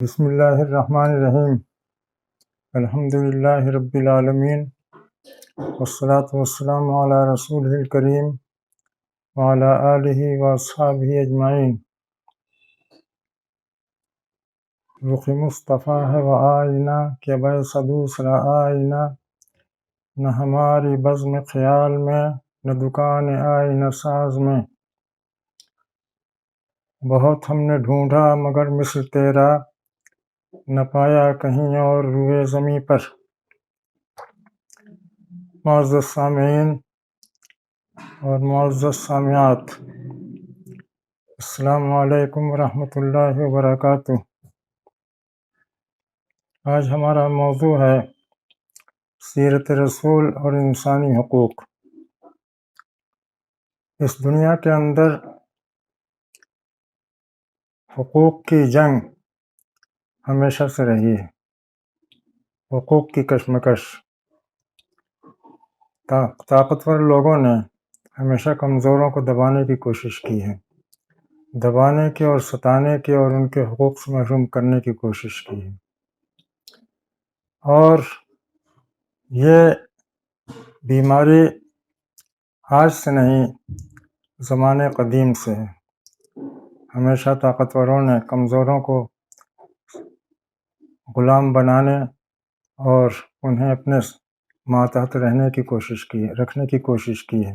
بسم اللہ الرحمن الرحیم الحمد للہ رب العالمین والصلاة والسلام علی رسول الکریم وعلی آلہ واصحابہ اجمعین۔ رخ مصطفیٰ ہے وہ آئینہ کہ بے دوسرا آئینہ، نہ ہماری بزم خیال میں نہ دکان آئینہ ساز میں۔ بہت ہم نے ڈھونڈا مگر مثل تیرا، نہ پایا کہیں اور روئے زمیں پر۔ معزز سامعین اور معزز سامعات، السلام علیکم ورحمۃ اللہ وبرکاتہ۔ آج ہمارا موضوع ہے سیرت رسول اور انسانی حقوق۔ اس دنیا کے اندر حقوق کی جنگ ہمیشہ سے رہی ہے، حقوق کی کشمکش۔ طاقتور لوگوں نے ہمیشہ کمزوروں کو دبانے کی کوشش کی ہے، دبانے کی اور ستانے کی اور ان کے حقوق سے محروم کرنے کی کوشش کی ہے، اور یہ بیماری آج سے نہیں زمانے قدیم سے ہے۔ ہمیشہ طاقتوروں نے کمزوروں کو غلام بنانے اور انہیں اپنے ماتحت رکھنے کی کوشش کی ہے۔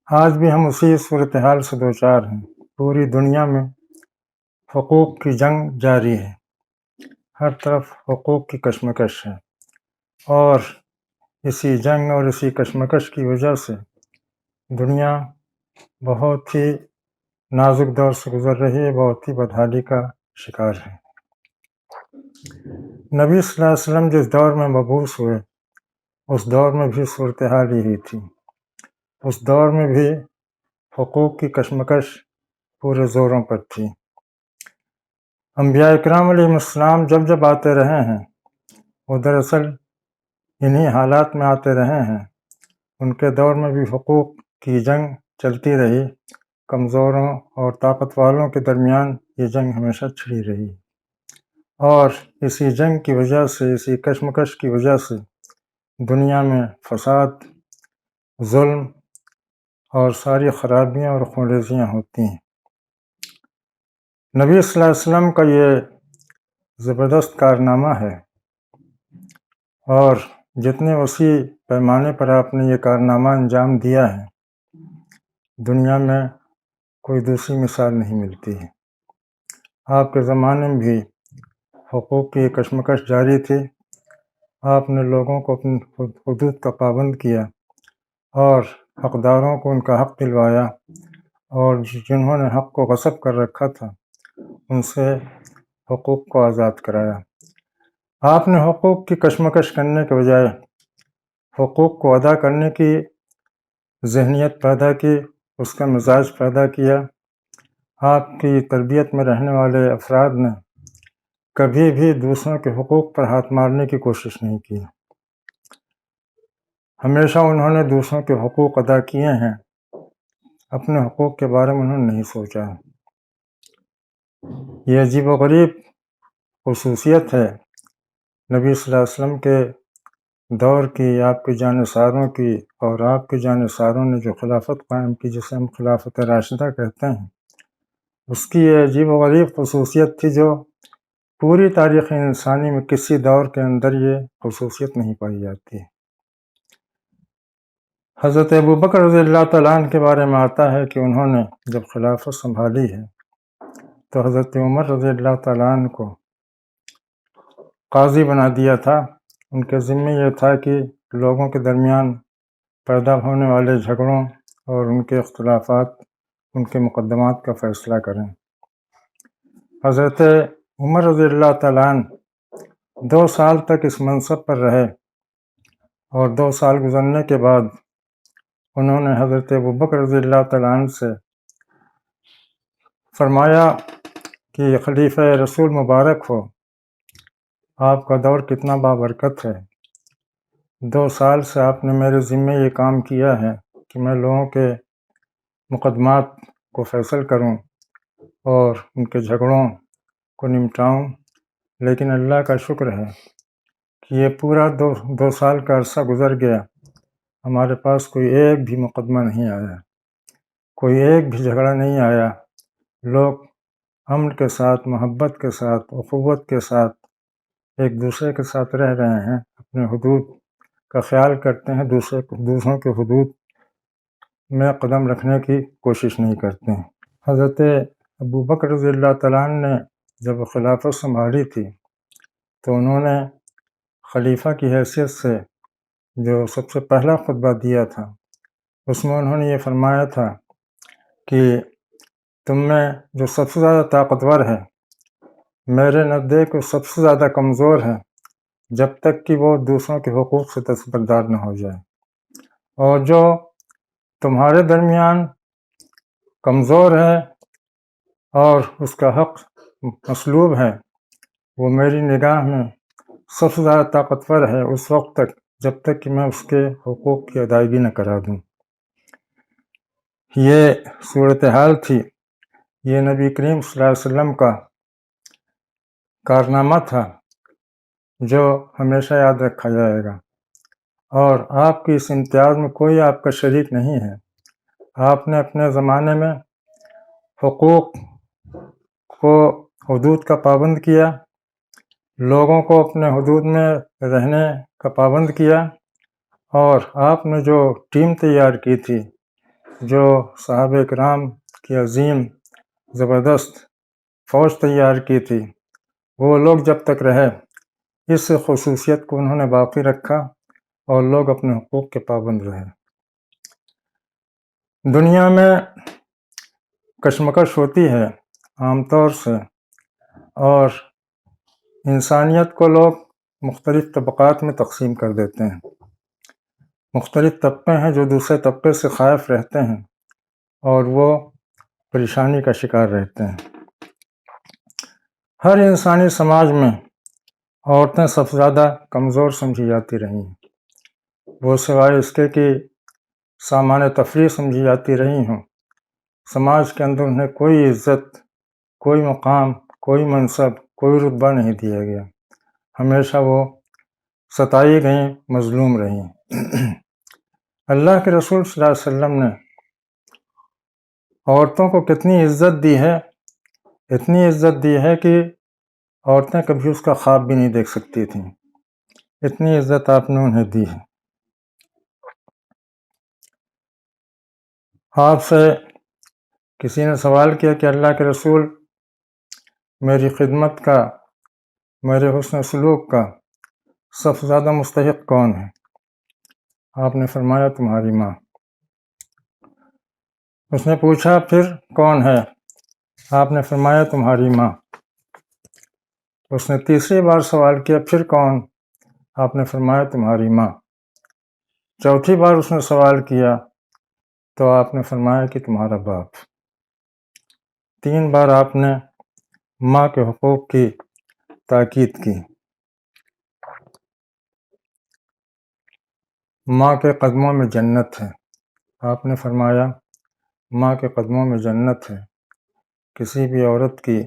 آج بھی ہم اسی صورتحال سے دوچار ہیں۔ پوری دنیا میں حقوق کی جنگ جاری ہے، ہر طرف حقوق کی کشمکش ہے، اور اسی جنگ اور اسی کشمکش کی وجہ سے دنیا بہت ہی نازک دور سے گزر رہی ہے، بہت ہی بدحالی کا شکار ہے۔ نبی صلی اللہ علیہ وسلم جس دور میں مبعوث ہوئے اس دور میں بھی صورتحال یہی تھی۔ اس دور میں بھی حقوق کی کشمکش پورے زوروں پر تھی۔ انبیاء اکرام علیہ السلام جب آتے رہے ہیں وہ دراصل انہی حالات میں آتے رہے ہیں۔ ان کے دور میں بھی حقوق کی جنگ چلتی رہی، کمزوروں اور طاقت والوں کے درمیان یہ جنگ ہمیشہ چھڑی رہی، اور اسی جنگ کی وجہ سے، اسی کشمکش کی وجہ سے دنیا میں فساد، ظلم اور ساری خرابیاں اور خونریزیاں ہوتی ہیں۔ نبی صلی اللہ علیہ وسلم کا یہ زبردست کارنامہ ہے، اور جتنے وسیع پیمانے پر آپ نے یہ کارنامہ انجام دیا ہے، دنیا میں کوئی دوسری مثال نہیں ملتی ہے۔ آپ کے زمانے میں بھی حقوق کی کشمکش جاری تھی۔ آپ نے لوگوں کو اپنی حدود کا پابند کیا اور حقداروں کو ان کا حق دلوایا، اور جنہوں نے حق کو غصب کر رکھا تھا ان سے حقوق کو آزاد کرایا۔ آپ نے حقوق کی کشمکش کرنے کے بجائے حقوق کو ادا کرنے کی ذہنیت پیدا کی، اس کا مزاج پیدا کیا۔ آپ کی تربیت میں رہنے والے افراد نے کبھی بھی دوسروں کے حقوق پر ہاتھ مارنے کی کوشش نہیں کی۔ ہمیشہ انہوں نے دوسروں کے حقوق ادا کیے ہیں، اپنے حقوق کے بارے میں انہوں نے نہیں سوچا۔ یہ عجیب و غریب خصوصیت ہے نبی صلی اللہ علیہ وسلم کے دور کی، آپ کے جانثاروں کی، اور آپ کے جانثاروں نے جو خلافت قائم کی جسے ہم خلافت راشدہ کہتے ہیں، اس کی یہ عجیب و غریب خصوصیت تھی جو پوری تاریخ انسانی میں کسی دور کے اندر یہ خصوصیت نہیں پائی جاتی۔ حضرت ابوبکر رضی اللہ تعالیٰ عنہ کے بارے میں آتا ہے کہ انہوں نے جب خلافت سنبھالی ہے تو حضرت عمر رضی اللہ تعالیٰ عنہ کو قاضی بنا دیا تھا۔ ان کے ذمہ یہ تھا کہ لوگوں کے درمیان پیدا ہونے والے جھگڑوں اور ان کے اختلافات، ان کے مقدمات کا فیصلہ کریں۔ حضرت عمر رضی اللہ تعالیٰ عنہ 2 سال تک اس منصب پر رہے، اور 2 سال گزرنے کے بعد انہوں نے حضرت ابوبکر رضی اللہ تعالیٰ عنہ سے فرمایا کہ خلیفہ رسول مبارک ہو، آپ کا دور کتنا بابرکت ہے۔ 2 سال سے آپ نے میرے ذمہ یہ کام کیا ہے کہ میں لوگوں کے مقدمات کو فیصل کروں اور ان کے جھگڑوں کو کو نمٹاؤں، لیکن اللہ کا شکر ہے کہ یہ پورا دو سال کا عرصہ گزر گیا، ہمارے پاس کوئی ایک بھی مقدمہ نہیں آیا، کوئی ایک بھی جھگڑا نہیں آیا۔ لوگ امن کے ساتھ، محبت کے ساتھ، اخوت کے ساتھ ایک دوسرے کے ساتھ رہ رہے ہیں، اپنے حدود کا خیال کرتے ہیں، دوسروں کے حدود میں قدم رکھنے کی کوشش نہیں کرتے ہیں۔ حضرت ابوبکر رضی اللہ تعالیٰ عنہ نے جب خلافت سنبھالی تھی تو انہوں نے خلیفہ کی حیثیت سے جو سب سے پہلا خطبہ دیا تھا، اس میں انہوں نے یہ فرمایا تھا کہ تم میں جو سب سے زیادہ طاقتور ہے میرے نزدیک وہ سب سے زیادہ کمزور ہے جب تک کہ وہ دوسروں کے حقوق سے دستبردار نہ ہو جائے، اور جو تمہارے درمیان کمزور ہے اور اس کا حق مسلوب ہے، وہ میری نگاہ میں سب سے زیادہ طاقتور ہے اس وقت تک جب تک کہ میں اس کے حقوق کی ادائیگی نہ کرا دوں۔ یہ صورتحال تھی، یہ نبی کریم صلی اللہ علیہ وسلم کا کارنامہ تھا جو ہمیشہ یاد رکھا جائے گا، اور آپ کی اس امتیاز میں کوئی آپ کا شریک نہیں ہے۔ آپ نے اپنے زمانے میں حقوق کو حدود کا پابند کیا، لوگوں کو اپنے حدود میں رہنے کا پابند کیا، اور آپ نے جو ٹیم تیار کی تھی، جو صحابہ کرام کی عظیم زبردست فوج تیار کی تھی، وہ لوگ جب تک رہے اس خصوصیت کو انہوں نے باقی رکھا اور لوگ اپنے حقوق کے پابند رہے۔ دنیا میں کشمکش ہوتی ہے عام طور سے، اور انسانیت کو لوگ مختلف طبقات میں تقسیم کر دیتے ہیں۔ مختلف طبقے ہیں جو دوسرے طبقے سے خائف رہتے ہیں اور وہ پریشانی کا شکار رہتے ہیں۔ ہر انسانی سماج میں عورتیں سب سے زیادہ کمزور سمجھی جاتی رہی ہیں، وہ سوائے اس کے کہ سامان تفریح سمجھی جاتی رہی ہوں، سماج کے اندر انہیں کوئی عزت، کوئی مقام، کوئی منصب، کوئی رتبہ نہیں دیا گیا، ہمیشہ وہ ستائی گئیں، مظلوم رہیں۔ اللہ کے رسول صلی اللہ علیہ وسلم نے عورتوں کو کتنی عزت دی ہے، اتنی عزت دی ہے کہ عورتیں کبھی اس کا خواب بھی نہیں دیکھ سکتی تھیں، اتنی عزت آپ نے انہیں دی ہے۔ آپ سے کسی نے سوال کیا کہ اللہ کے رسول، میری خدمت کا، میرے حسن سلوک کا سب سے زیادہ مستحق کون ہے؟ آپ نے فرمایا تمہاری ماں۔ اس نے پوچھا پھر کون ہے؟ آپ نے فرمایا تمہاری ماں۔ اس نے تیسری بار سوال کیا پھر کون؟ آپ نے فرمایا تمہاری ماں۔ چوتھی بار اس نے سوال کیا تو آپ نے فرمایا کہ تمہارا باپ۔ 3 بار آپ نے ماں کے حقوق کی تاکید کی۔ ماں کے قدموں میں جنت ہے، آپ نے فرمایا ماں کے قدموں میں جنت ہے۔ کسی بھی عورت کی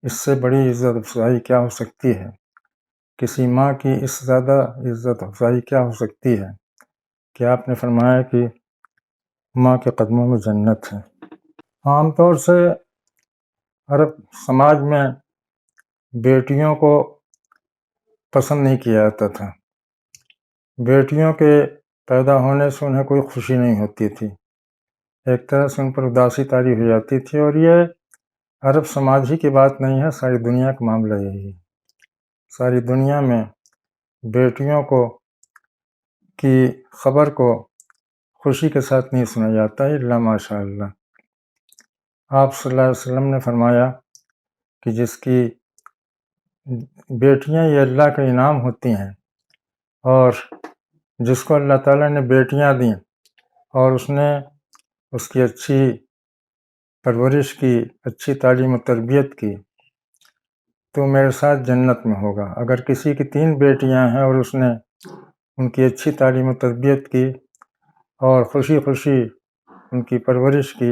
اس سے بڑی عزت افزائی کیا ہو سکتی ہے؟ کسی ماں کی اس سے زیادہ عزت افزائی کیا ہو سکتی ہے کہ آپ نے فرمایا کہ ماں کے قدموں میں جنت ہے۔ عام طور سے عرب سماج میں بیٹیوں کو پسند نہیں کیا جاتا تھا، بیٹیوں کے پیدا ہونے سے انہیں کوئی خوشی نہیں ہوتی تھی، ایک طرح سے ان پر اداسی طاری ہو جاتی تھی، اور یہ عرب سماج ہی کی بات نہیں ہے، ساری دنیا کا معاملہ یہی ہے۔ ساری دنیا میں بیٹیوں کی خبر کو خوشی کے ساتھ نہیں سنا جاتا ہے الا ماشاء اللہ۔ آپ صلی اللہ علیہ وسلم نے فرمایا کہ جس کی بیٹیاں یہ اللہ کا انعام ہوتی ہیں، اور جس کو اللہ تعالیٰ نے بیٹیاں دیں اور اس نے اس کی اچھی پرورش کی، اچھی تعلیم و تربیت کی، تو میرے ساتھ جنت میں ہوگا۔ اگر کسی کی 3 بیٹیاں ہیں اور اس نے ان کی اچھی تعلیم و تربیت کی اور خوشی خوشی ان کی پرورش کی،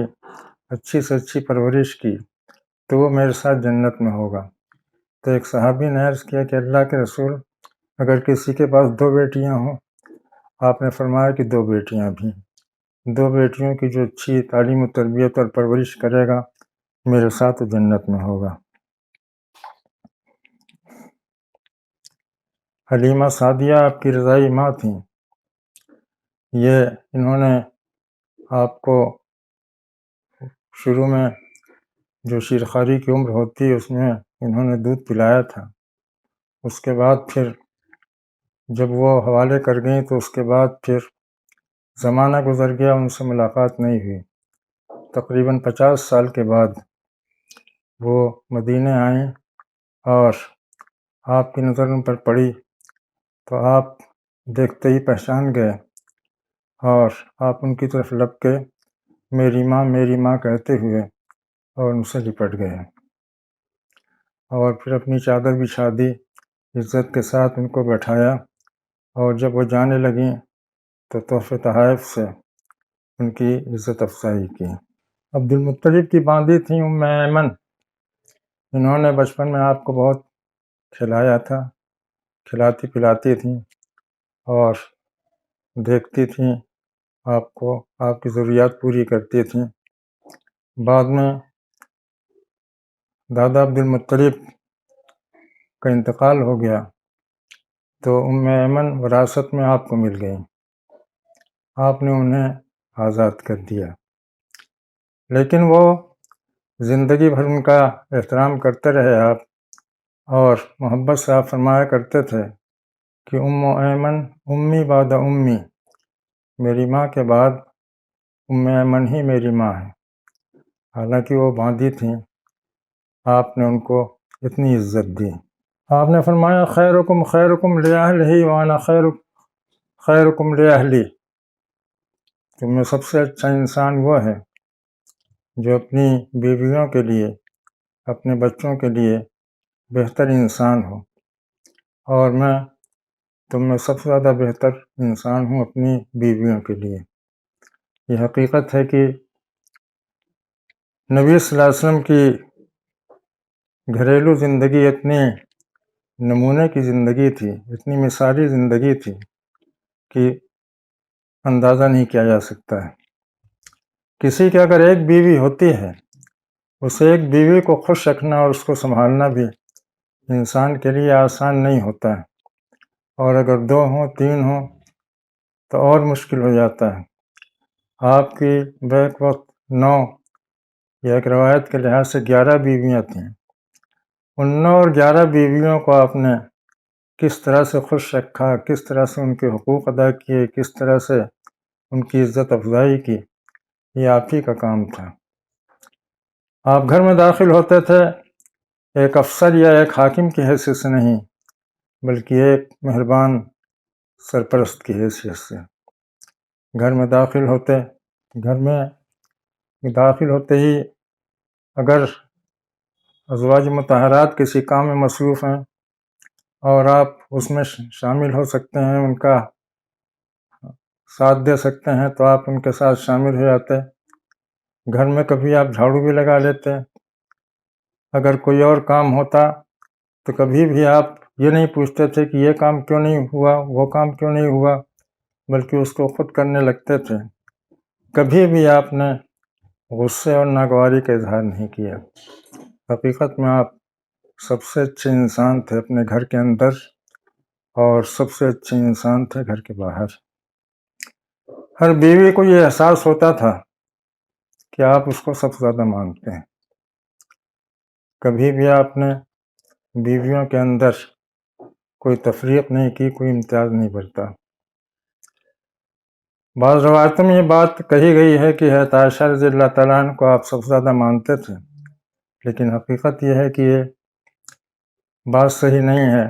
اچھی سے اچھی پرورش کی، تو وہ میرے ساتھ جنت میں ہوگا۔ تو ایک صحابی نے عرض کیا کہ اللہ کے رسول، اگر کسی کے پاس 2 بیٹیاں ہوں، آپ نے فرمایا کہ 2 بیٹیاں بھی، 2 بیٹیوں کی جو اچھی تعلیم و تربیت اور پرورش کرے گا میرے ساتھ جنت میں ہوگا۔ حلیمہ سعدیہ آپ کی رضائی ماں تھیں۔ انہوں نے آپ کو شروع میں جو شیرخواری کی عمر ہوتی ہے اس میں انہوں نے دودھ پلایا تھا۔ اس کے بعد پھر جب وہ حوالے کر گئیں تو اس کے بعد پھر زمانہ گزر گیا، ان سے ملاقات نہیں ہوئی۔ تقریباً 50 سال کے بعد وہ مدینے آئیں اور آپ کی نظر ان پر پڑی تو آپ دیکھتے ہی پہچان گئے اور آپ ان کی طرف لپ کے میری ماں کہتے ہوئے اور ان سے لپٹ گئے اور پھر اپنی چادر بچھا دی، عزت کے ساتھ ان کو بیٹھایا، اور جب وہ جانے لگیں تو تحفے تحائف سے ان کی عزت افزائی کی۔ عبد المطلب کی باندی تھیں ایمن، انہوں نے بچپن میں آپ کو بہت کھلایا تھا، کھلاتی پلاتی تھیں اور دیکھتی تھیں آپ کو، آپ کی ضروریات پوری کرتی تھیں۔ بعد میں دادا عبد المطلب کا انتقال ہو گیا تو ایمن وراثت میں آپ کو مل گئیں، آپ نے انہیں آزاد کر دیا، لیکن وہ زندگی بھر ان کا احترام کرتے رہے آپ، اور محبت سے آپ فرمایا کرتے تھے کہ ایمن امی بعد امی، میری ماں کے بعد ایمن ہی میری ماں ہے۔ حالانکہ وہ باندھی تھیں، آپ نے ان کو اتنی عزت دی۔ آپ نے فرمایا خیرکم خیرکم لأہلہ وانا خیرکم لأہلی، تم میں سب سے اچھا انسان وہ ہے جو اپنی بیویوں کے لیے، اپنے بچوں کے لیے بہتر انسان ہو، اور میں تم میں سب سے زیادہ بہتر انسان ہوں اپنی بیویوں کے لیے۔ یہ حقیقت ہے کہ نبی صلی اللہ علیہ وسلم کی گھریلو زندگی اتنی نمونے کی زندگی تھی، اتنی مثالی زندگی تھی کہ اندازہ نہیں کیا جا سکتا ہے۔ کسی کی اگر ایک بیوی ہوتی ہے، اسے ایک بیوی کو خوش رکھنا اور اس کو سنبھالنا بھی انسان کے لیے آسان نہیں ہوتا ہے، اور اگر 2 ہوں 3 ہوں تو اور مشکل ہو جاتا ہے۔ آپ کی بیک وقت 9 یا ایک روایت کے لحاظ سے 11 بیویاں تھیں۔ ان 9 اور 11 بیویوں کو آپ نے کس طرح سے خوش رکھا، کس طرح سے ان کے حقوق ادا کیے، کس طرح سے ان کی عزت افزائی کی، یہ آپ ہی کا کام تھا۔ آپ گھر میں داخل ہوتے تھے ایک افسر یا ایک حاکم کی حیثیت سے نہیں، بلکہ ایک مہربان سرپرست کی حیثیت سے۔ گھر میں داخل ہوتے ہی اگر ازواج مطہرات کسی کام میں مصروف ہیں اور آپ اس میں شامل ہو سکتے ہیں، ان کا ساتھ دے سکتے ہیں تو آپ ان کے ساتھ شامل ہو جاتے۔ گھر میں کبھی آپ جھاڑو بھی لگا لیتے۔ اگر کوئی اور کام ہوتا تو کبھی بھی آپ یہ نہیں پوچھتے تھے کہ یہ کام کیوں نہیں ہوا، وہ کام کیوں نہیں ہوا، بلکہ اس کو خود کرنے لگتے تھے۔ کبھی بھی آپ نے غصے اور ناگواری کا اظہار نہیں کیا۔ حقیقت میں آپ سب سے اچھے انسان تھے اپنے گھر کے اندر، اور سب سے اچھے انسان تھے گھر کے باہر۔ ہر بیوی کو یہ احساس ہوتا تھا کہ آپ اس کو سب سے زیادہ مانتے ہیں۔ کبھی بھی آپ نے بیویوں کے اندر کوئی تفریق نہیں کی، کوئی امتیاز نہیں برتا۔ بعض روایتوں میں یہ بات کہی گئی ہے کہ حضرت عائشہ رضی اللہ تعالیٰ عنہ کو آپ سب سے زیادہ مانتے تھے، لیکن حقیقت یہ ہے کہ یہ بات صحیح نہیں ہے۔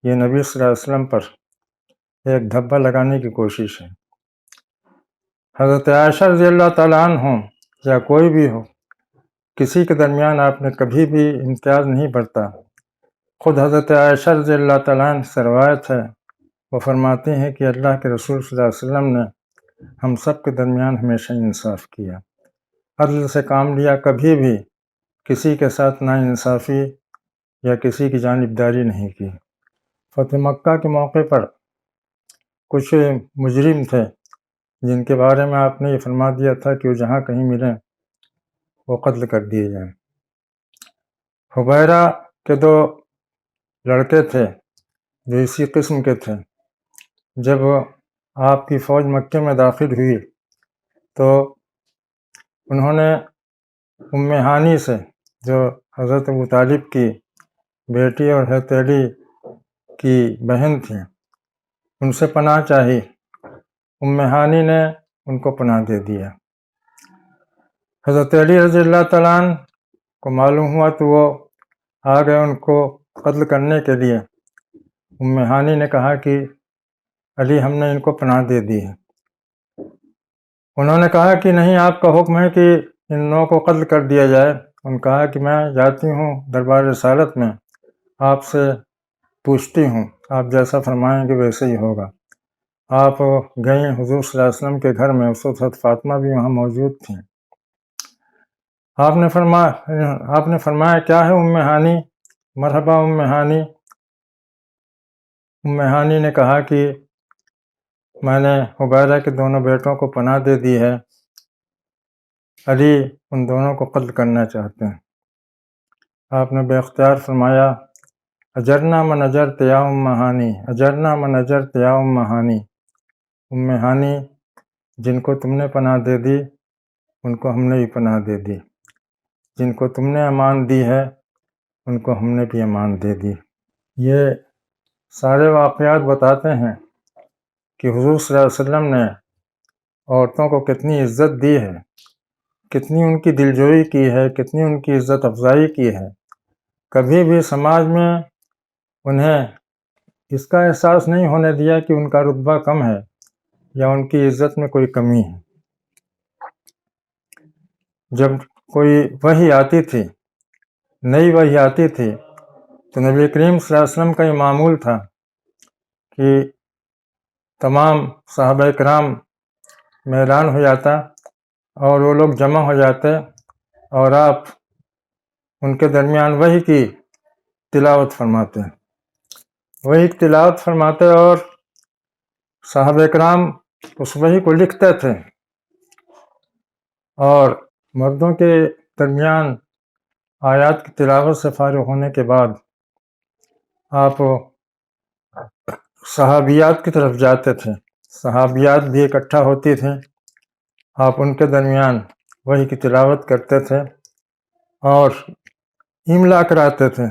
یہ نبی صلی اللہ علیہ وسلم پر ایک دھبا لگانے کی کوشش ہے۔ حضرت عائشہ رضی اللہ تعالیٰ عنہ ہوں یا کوئی بھی ہو، کسی کے درمیان آپ نے کبھی بھی امتیاز نہیں برتا۔ خود حضرت عائشہ رضی اللہ تعالیٰ عنہ سے روایت ہے، وہ فرماتی ہیں کہ اللہ کے رسول صلی اللہ علیہ وسلم نے ہم سب کے درمیان ہمیشہ انصاف کیا، عدل سے کام لیا، کبھی بھی کسی کے ساتھ ناانصافی یا کسی کی جانبداری نہیں کی۔ فتح مکہ کے موقع پر کچھ مجرم تھے جن کے بارے میں آپ نے یہ فرما دیا تھا کہ وہ جہاں کہیں ملیں وہ قتل کر دیے جائیں۔ حبیرہ کے 2 لڑکے تھے جو اسی قسم کے تھے۔ جب آپ کی فوج مکے میں داخل ہوئی تو انہوں نے ام ہانی سے، جو حضرت ابو طالب کی بیٹی اور حضرت علی کی بہن تھیں، ان سے پناہ چاہی۔ ام ہانی نے ان کو پناہ دے دیا۔ حضرت علی رضی اللہ تعالیٰ عنہ کو معلوم ہوا تو وہ آ گئے ان کو قتل کرنے کے لیے۔ ام ہانی نے کہا کہ علی ہم نے ان کو پناہ دے دی ہے۔ انہوں نے کہا کہ نہیں، آپ کا حکم ہے کہ ان لوگوں کو قتل کر دیا جائے۔ انہوں نے کہا کہ میں جاتی ہوں دربار رسالت میں، آپ سے پوچھتی ہوں، آپ جیسا فرمائیں گے ویسے ہی ہوگا۔ آپ گئیں حضور صلی اللہ علیہ وسلم کے گھر میں، اس وقت فاطمہ بھی وہاں موجود تھیں۔ آپ نے فرمایا کیا ہے ام ہانی؟ مرحبا ام ہانی۔ ام ہانی نے کہا کہ میں نے حبیرہ کے دونوں بیٹوں کو پناہ دے دی ہے، علی ان دونوں کو قتل کرنا چاہتے ہیں۔ آپ نے بے اختیار فرمایا اجرنا من اجرت یا ام ہانی، اجرنا من اجرت یا ام ہانی۔ ام ہانی، جن کو تم نے پناہ دے دی ان کو ہم نے بھی پناہ دے دی، جن کو تم نے امان دی ہے ان کو ہم نے بھی امان دے دی۔ یہ سارے واقعات بتاتے ہیں کہ حضور صلی اللہ علیہ وسلم نے عورتوں کو کتنی عزت دی ہے، کتنی ان کی دلجوئی کی ہے، کتنی ان کی عزت افزائی کی ہے۔ کبھی بھی سماج میں انہیں اس کا احساس نہیں ہونے دیا کہ ان کا رتبہ کم ہے یا ان کی عزت میں کوئی کمی ہے۔ جب کوئی وحی آتی تھی، نئی وحی آتی تھی، تو نبی کریم صلی اللہ علیہ وسلم کا یہ معمول تھا کہ تمام صحابہ کرام میں اعلان ہو جاتا اور وہ لوگ جمع ہو جاتے اور آپ ان کے درمیان وحی کی تلاوت فرماتے، وحی کی تلاوت فرماتے اور صحابہ کرام اس وحی کو لکھتے تھے، اور مردوں کے درمیان آیات کی تلاوت سے فارغ ہونے کے بعد آپ صحابیات کی طرف جاتے تھے، صحابیات بھی اکٹھا ہوتی تھیں، آپ ان کے درمیان وحی کی تلاوت کرتے تھے اور املا کراتے تھے،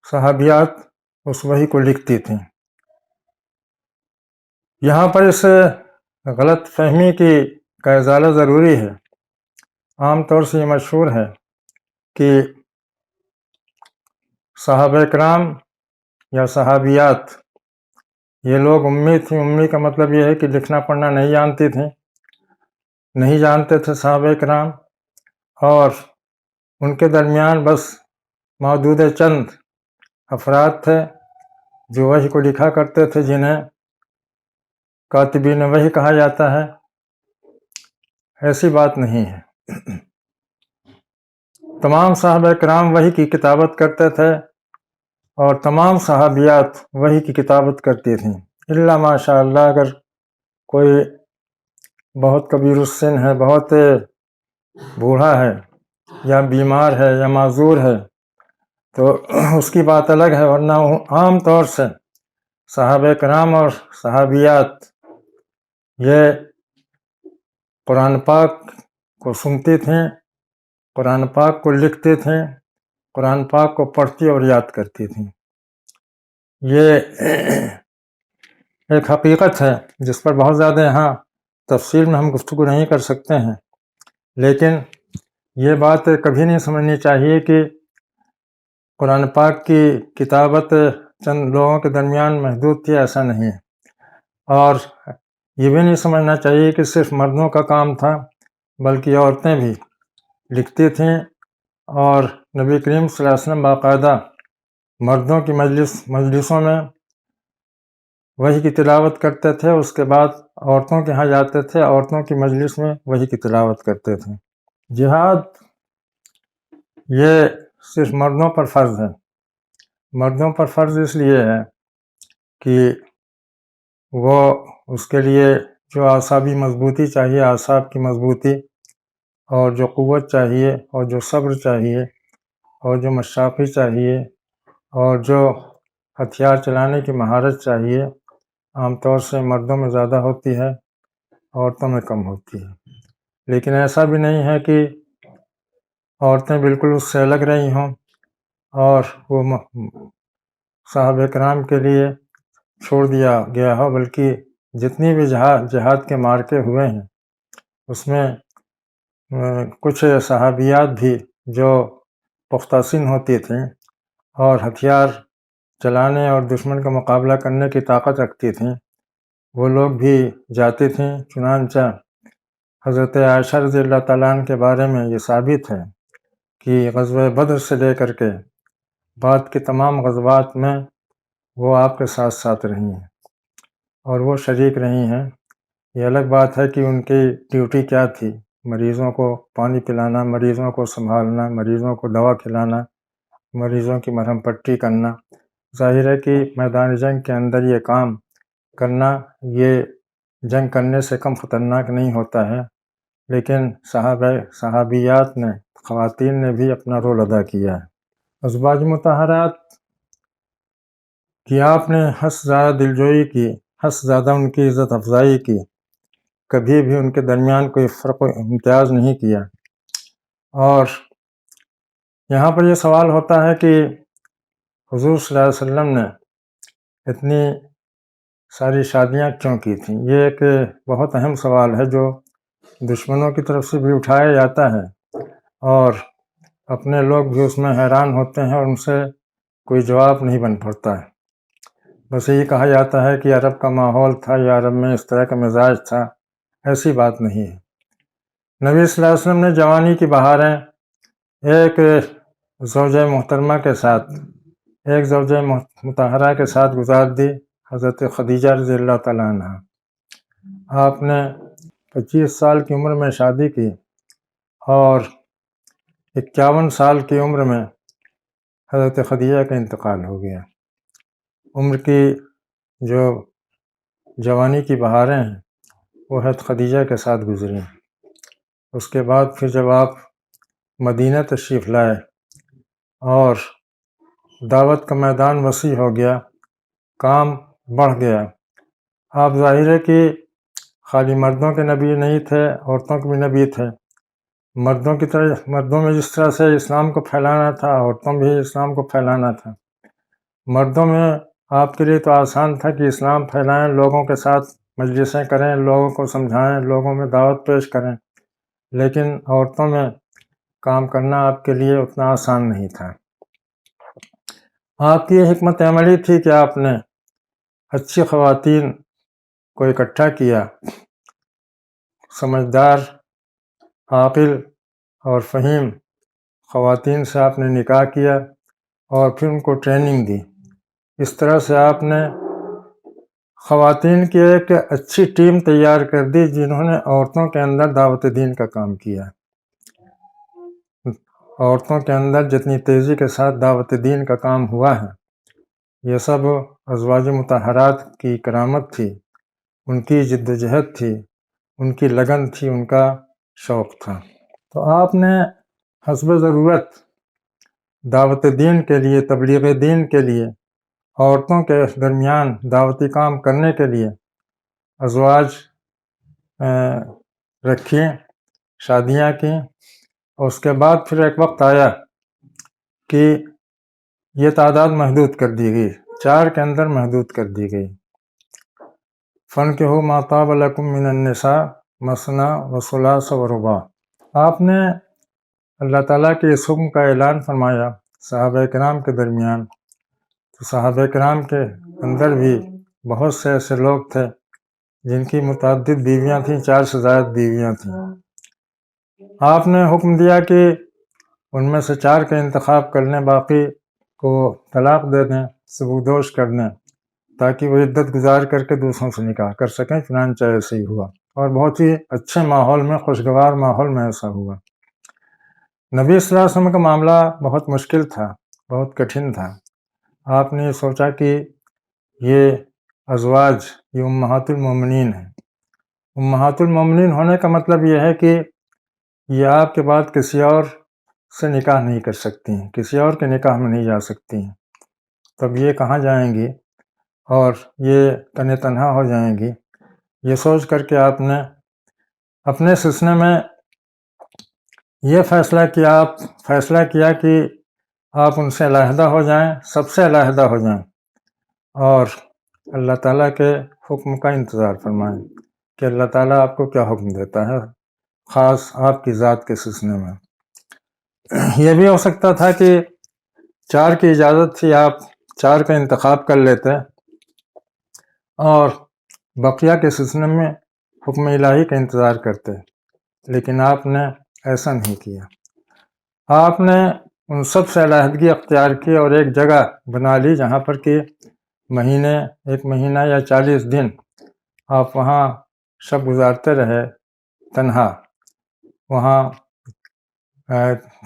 صحابیات اس وحی کو لکھتی تھیں۔ یہاں پر اس غلط فہمی کا ازالہ ضروری ہے۔ عام طور سے یہ مشہور ہے کہ صحابہ کرام یا صحابیات یہ لوگ امی تھیں۔ امی کا مطلب یہ ہے کہ لکھنا پڑھنا نہیں جانتی تھیں، نہیں جانتے تھے صحابہ کرام، اور ان کے درمیان بس محدود چند افراد تھے جو وحی کو لکھا کرتے تھے، جنہیں کاتبین وحی کہا جاتا ہے۔ ایسی بات نہیں ہے، تمام صحابہ کرام وحی کی کتابت کرتے تھے اور تمام صحابیات وحی کی کتابت کرتی تھیں، الا ماشاء اللہ اگر کوئی بہت کبیر السن ہے، بہت بوڑھا ہے یا بیمار ہے یا معذور ہے تو اس کی بات الگ ہے، ورنہ عام طور سے صحابہ کرام اور صحابیات یہ قرآن پاک کو سنتی تھیں، قرآن پاک کو لکھتی تھیں، قرآن پاک کو پڑھتی اور یاد کرتی تھیں۔ یہ ایک حقیقت ہے جس پر بہت زیادہ یہاں تفصیل میں ہم گفتگو نہیں کر سکتے ہیں، لیکن یہ بات کبھی نہیں سمجھنی چاہیے کہ قرآن پاک کی کتابت چند لوگوں کے درمیان محدود تھی، ایسا نہیں ہے۔ اور یہ بھی نہیں سمجھنا چاہیے کہ صرف مردوں کا کام تھا، بلکہ عورتیں بھی لکھتی تھیں، اور نبی کریم صلی اللہ علیہ وسلم باقاعدہ مردوں کی مجلسوں میں وحی کی تلاوت کرتے تھے، اس کے بعد عورتوں کے ہاں جاتے تھے، عورتوں کی مجلس میں وحی کی تلاوت کرتے تھے۔ جہاد یہ صرف مردوں پر فرض ہے، مردوں پر فرض اس لیے ہے کہ وہ اس کے لیے جو اعصابی مضبوطی چاہیے، اعصاب کی مضبوطی، اور جو قوت چاہیے، اور جو صبر چاہیے، اور جو مشاقی چاہیے، اور جو ہتھیار چلانے کی مہارت چاہیے، عام طور سے مردوں میں زیادہ ہوتی ہے، عورتوں میں کم ہوتی ہے۔ لیکن ایسا بھی نہیں ہے کہ عورتیں بالکل اس سے الگ رہی ہوں اور وہ صحابہ کرام کے لیے چھوڑ دیا گیا ہو، بلکہ جتنی بھی جہاد کے مارکے ہوئے ہیں اس میں کچھ صحابیات بھی جو پختہ سین ہوتی تھیں اور ہتھیار چلانے اور دشمن کا مقابلہ کرنے کی طاقت رکھتی تھیں، وہ لوگ بھی جاتی تھیں۔ چنانچہ حضرت عائشہ رضی اللہ تعالیٰ عنہ کے بارے میں یہ ثابت ہے کہ غزوہ بدر سے لے کر کے بعد کے تمام غزوات میں وہ آپ کے ساتھ ساتھ رہی ہیں اور وہ شریک رہی ہیں۔ یہ الگ بات ہے کہ ان کی ڈیوٹی کیا تھی، مریضوں کو پانی پلانا، مریضوں کو سنبھالنا، مریضوں کو دوا کھلانا، مریضوں کی مرہم پٹی کرنا۔ ظاہر ہے کہ میدان جنگ کے اندر یہ کام کرنا یہ جنگ کرنے سے کم خطرناک نہیں ہوتا ہے، لیکن صحابیات نے، خواتین نے بھی اپنا رول ادا کیا ہے۔ ازواج مطہرات کی آپ نے حس زیادہ دلجوئی کی، حس زیادہ ان کی عزت افزائی کی، کبھی بھی ان کے درمیان کوئی فرق و امتیاز نہیں کیا۔ اور یہاں پر یہ سوال ہوتا ہے کہ حضور صلی اللہ علیہ وسلم نے اتنی ساری شادیاں کیوں کی تھیں؟ یہ ایک بہت اہم سوال ہے جو دشمنوں کی طرف سے بھی اٹھایا جاتا ہے اور اپنے لوگ بھی اس میں حیران ہوتے ہیں اور ان سے کوئی جواب نہیں بن پڑتا ہے۔ بس یہی کہا جاتا ہے کہ عرب کا ماحول تھا یا عرب میں اس طرح کا مزاج تھا، ایسی بات نہیں ہے۔ نبی صلی اللہ علیہ وسلم نے جوانی کی بہاریں ایک زوجہ محترمہ کے ساتھ، ایک زوجہ مطہرہ کے ساتھ گزار دی، حضرت خدیجہ رضی اللہ تعالیٰ عنہ۔ آپ نے 25 سال کی عمر میں شادی کی اور 51 سال کی عمر میں حضرت خدیجہ کا انتقال ہو گیا۔ عمر کی جو جوانی کی بہاریں ہیں وہ حضرت خدیجہ کے ساتھ گزری۔ اس کے بعد پھر جب آپ مدینہ تشریف لائے اور دعوت کا میدان وسیع ہو گیا، کام بڑھ گیا، آپ ظاہر ہے کہ خالی مردوں کے نبی نہیں تھے، عورتوں کے بھی نبی تھے۔ مردوں میں جس طرح سے اسلام کو پھیلانا تھا، عورتوں بھی اسلام کو پھیلانا تھا۔ مردوں میں آپ کے لیے تو آسان تھا کہ اسلام پھیلائیں، لوگوں کے ساتھ مجلسیں کریں، لوگوں کو سمجھائیں، لوگوں میں دعوت پیش کریں، لیکن عورتوں میں کام کرنا آپ کے لیے اتنا آسان نہیں تھا۔ آپ کی یہ حکمت عملی تھی کہ آپ نے اچھی خواتین کو اکٹھا کیا، سمجھدار، عاقل اور فہیم خواتین سے آپ نے نکاح کیا اور پھر ان کو ٹریننگ دی۔ اس طرح سے آپ نے خواتین کی ایک اچھی ٹیم تیار کر دی جنہوں نے عورتوں کے اندر دعوت دین کا کام کیا۔ عورتوں کے اندر جتنی تیزی کے ساتھ دعوت دین کا کام ہوا ہے، یہ سب ازواج مطہرات کی کرامت تھی، ان کی جد و جہد تھی، ان کی لگن تھی، ان کا شوق تھا۔ تو آپ نے حسب ضرورت دعوت دین کے لیے، تبلیغ دین کے لیے، عورتوں کے درمیان دعوتی کام کرنے کے لیے ازواج رکھی، شادیاں کی، اور اس کے بعد پھر ایک وقت آیا کہ یہ تعداد محدود کر دی گئی، 4 کے اندر محدود کر دی گئی۔ فَانكِحُوا مَا طَابَ لَكُم مِّنَ النِّسَاءِ مَثْنَىٰ وَثُلَاثَ وَرُبَاعَ۔ آپ نے اللہ تعالیٰ کے اس حکم کا اعلان فرمایا صحابہ کرام کے درمیان، تو صحابہ کرام کے اندر بھی بہت سے ایسے لوگ تھے جن کی متعدد بیویاں تھیں، 4 سے زائد بیویاں تھیں۔ آپ نے حکم دیا کہ ان میں سے 4 کا انتخاب کر لیں، باقی کو طلاق دے دیں، سبکدوش کر دیں، تاکہ وہ عدت گزار کر کے دوسروں سے نکاح کر سکیں۔ چنانچہ ایسے ہی ہوا اور بہت ہی اچھے ماحول میں، خوشگوار ماحول میں ایسا ہوا۔ نبی صلی اللہ علیہ وسلم کا معاملہ بہت مشکل تھا، بہت کٹھن تھا، آپ نے سوچا کہ یہ ازواج یہ امہات المومنین ہیں۔ امہات المومنین ہونے کا مطلب یہ ہے کہ یہ آپ کے بعد کسی اور سے نکاح نہیں کر سکتی ہیں، کسی اور کے نکاح میں نہیں جا سکتی ہیں، تب یہ کہاں جائیں گی اور یہ تن تنہا ہو جائیں گی۔ یہ سوچ کر کے آپ نے اپنے سلسلے میں یہ فیصلہ کیا کہ آپ ان سے علیحدہ ہو جائیں، سب سے علیحدہ ہو جائیں، اور اللہ تعالیٰ کے حکم کا انتظار فرمائیں کہ اللہ تعالیٰ آپ کو کیا حکم دیتا ہے، خاص آپ کی ذات کے سلسلے میں۔ یہ بھی ہو سکتا تھا کہ 4 کی اجازت تھی، آپ 4 کا انتخاب کر لیتے اور بقیہ کے سلسلے میں حکم الہی کا انتظار کرتے، لیکن آپ نے ایسا نہیں کیا۔ آپ نے ان سب سے علیحدگی اختیار کی اور ایک جگہ بنا لی جہاں پر کہ ایک مہینہ یا 40 دن آپ وہاں شب گزارتے رہے تنہا۔ وہاں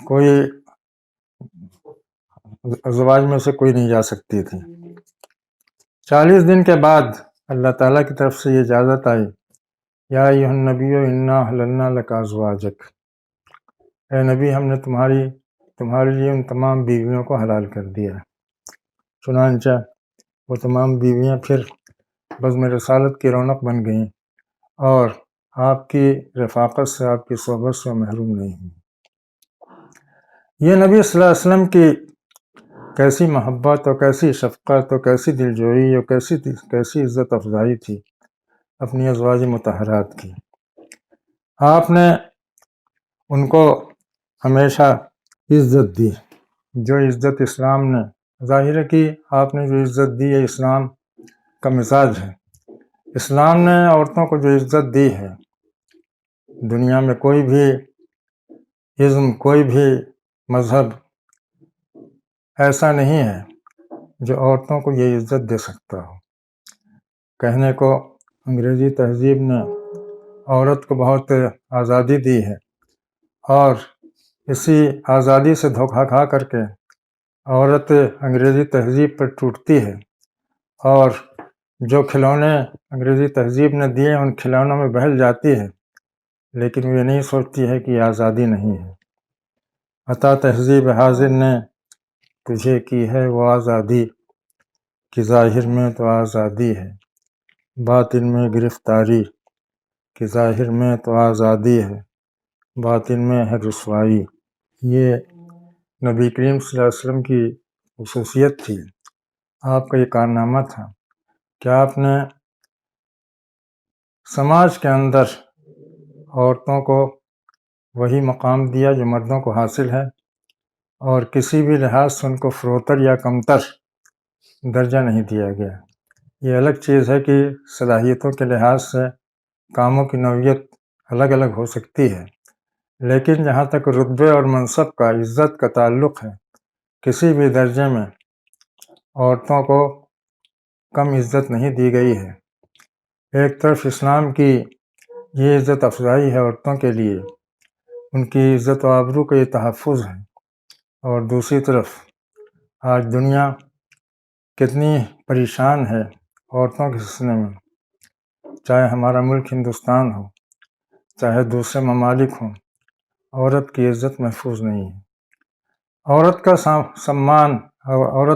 کوئی ازواج میں سے کوئی نہیں جا سکتی تھی۔ 40 دن کے بعد اللہ تعالیٰ کی طرف سے یہ اجازت آئی، یا ایھا النبی انا احللنا لک ازواجک، اے نبی ہم نے تمہارے لیے ان تمام بیویوں کو حلال کر دیا ہے۔ چنانچہ وہ تمام بیویاں پھر بزم رسالت کی رونق بن گئیں اور آپ کی رفاقت سے، آپ کی صحبت سے محروم نہیں ہوئیں۔ یہ نبی صلی اللہ علیہ وسلم کی کیسی محبت اور کیسی شفقت اور کیسی دلجوئی اور کیسی عزت افزائی تھی اپنی ازواج مطہرات کی۔ آپ نے ان کو ہمیشہ عزت دی، جو عزت اسلام نے ظاہر ہے کہ آپ نے جو عزت دی ہے اسلام کا مزاج ہے۔ اسلام نے عورتوں کو جو عزت دی ہے، دنیا میں کوئی بھی ازم، کوئی بھی مذہب ایسا نہیں ہے جو عورتوں کو یہ عزت دے سکتا ہو۔ کہنے کو انگریزی تہذیب نے عورت کو بہت آزادی دی ہے، اور اسی آزادی سے دھوکہ کھا کر کے عورت انگریزی تہذیب پر ٹوٹتی ہے، اور جو کھلونے انگریزی تہذیب نے دیے ان کھلونوں میں بہل جاتی ہے، لیکن وہ یہ نہیں سوچتی ہے کہ یہ آزادی نہیں ہے۔ عطا تہذیب حاضر نے تجھے کی ہے وہ آزادی، کہ ظاہر میں تو آزادی ہے باطن میں گرفتاری، کہ ظاہر میں تو آزادی ہے باطن میں ہے رسوائی۔ یہ نبی کریم صلی اللہ علیہ وسلم کی خصوصیت تھی، آپ کا یہ کارنامہ تھا کہ آپ نے سماج کے اندر عورتوں کو وہی مقام دیا جو مردوں کو حاصل ہے، اور کسی بھی لحاظ سے ان کو فروتر یا کمتر درجہ نہیں دیا گیا۔ یہ الگ چیز ہے کہ صلاحیتوں کے لحاظ سے کاموں کی نوعیت الگ الگ ہو سکتی ہے، لیکن جہاں تک رتبے اور منصب کا، عزت کا تعلق ہے، کسی بھی درجے میں عورتوں کو کم عزت نہیں دی گئی ہے۔ ایک طرف اسلام کی یہ عزت افزائی ہے عورتوں کے لیے، ان کی عزت و آبرو کا یہ تحفظ ہے، اور دوسری طرف آج دنیا کتنی پریشان ہے عورتوں کے سلسلے میں، چاہے ہمارا ملک ہندوستان ہو، چاہے دوسرے ممالک ہوں، عورت کی عزت محفوظ نہیں ہے۔ عورت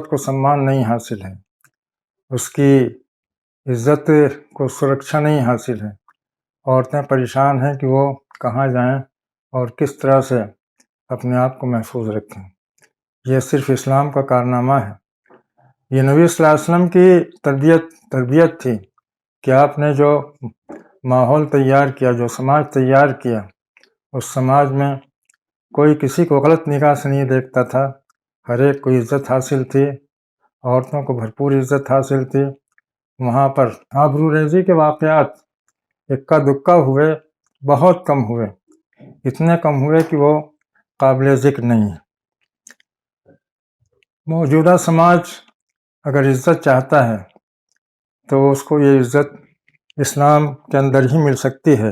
کو سمان نہیں حاصل ہے، اس کی عزت کو سرکشا نہیں حاصل ہے۔ عورتیں پریشان ہیں کہ وہ کہاں جائیں اور کس طرح سے اپنے آپ کو محفوظ رکھیں۔ یہ صرف اسلام کا کارنامہ ہے۔ یہ نبی صلی اللہ علیہ وسلم کی تربیت تھی کہ آپ نے جو ماحول تیار کیا، جو سماج تیار کیا، اس سماج میں کوئی کسی کو غلط نگاہ سے نہیں دیکھتا تھا، ہر ایک کو عزت حاصل تھی، عورتوں کو بھرپور عزت حاصل تھی۔ وہاں پر آبرو ریزی کے واقعات اکا دکا ہوئے، بہت کم ہوئے، اتنے کم ہوئے کہ وہ قابل ذکر نہیں۔ موجودہ سماج اگر عزت چاہتا ہے تو اس کو یہ عزت اسلام کے اندر ہی مل سکتی ہے،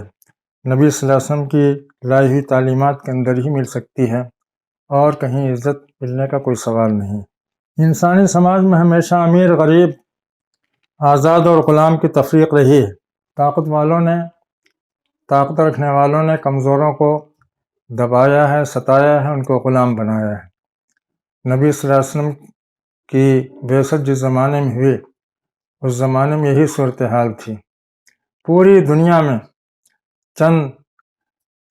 نبی صلی اللہ علیہ وسلم کی لائی ہوئی تعلیمات کے اندر ہی مل سکتی ہے، اور کہیں عزت ملنے کا کوئی سوال نہیں۔ انسانی سماج میں ہمیشہ امیر غریب آزاد اور غلام کی تفریق رہی ہے۔ طاقت رکھنے والوں نے کمزوروں کو دبایا ہے، ستایا ہے، ان کو غلام بنایا ہے۔ نبی صلی اللہ علیہ وسلم کی بعثت جس زمانے میں ہوئی، اس زمانے میں یہی صورتحال تھی۔ پوری دنیا میں چند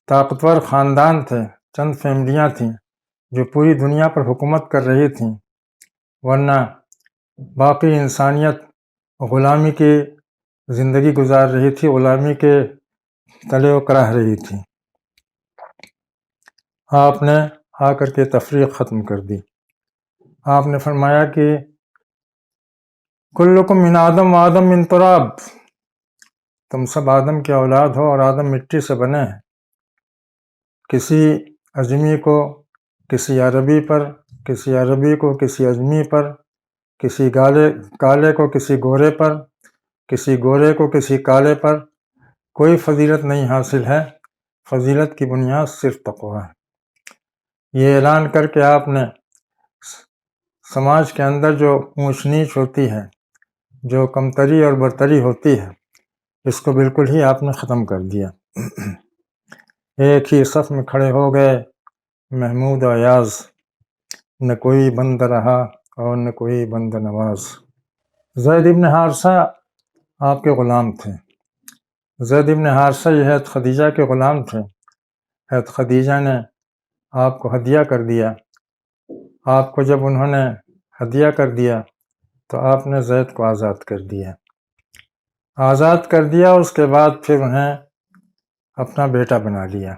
طاقتور خاندان تھے، چند فیملیاں تھیں جو پوری دنیا پر حکومت کر رہی تھیں، ورنہ باقی انسانیت غلامی کی زندگی گزار رہی تھی، غلامی کے تلے کراہ رہی تھی۔ آپ نے آ کر کے تفریق ختم کر دی۔ آپ نے فرمایا کہ کلکم من آدم و آدم من تراب، تم سب آدم کی اولاد ہو اور آدم مٹی سے بنے ہیں۔ کسی اجمی کو کسی عربی پر، کسی عربی کو کسی اجمی پر، کسی کالے کو کسی گورے پر، کسی گورے کو کسی کالے پر کوئی فضیلت نہیں حاصل ہے۔ فضیلت کی بنیاد صرف تقویٰ ہے۔ یہ اعلان کر کے آپ نے سماج کے اندر جو اونچ نیچ ہوتی ہے، جو کمتری اور برتری ہوتی ہے، اس کو بالکل ہی آپ نے ختم کر دیا۔ ایک ہی صف میں کھڑے ہو گئے محمود و ایاز، نہ کوئی بند رہا اور نہ کوئی بند نواز۔ زید ابن حارثہ آپ کے غلام تھے۔ زید ابن حارثہ یہ حضرت خدیجہ کے غلام تھے۔ حضرت خدیجہ نے آپ کو ہدیہ کر دیا۔ آپ کو جب انہوں نے ہدیہ کر دیا تو آپ نے زید کو آزاد کر دیا۔ اس کے بعد پھر انہیں اپنا بیٹا بنا لیا۔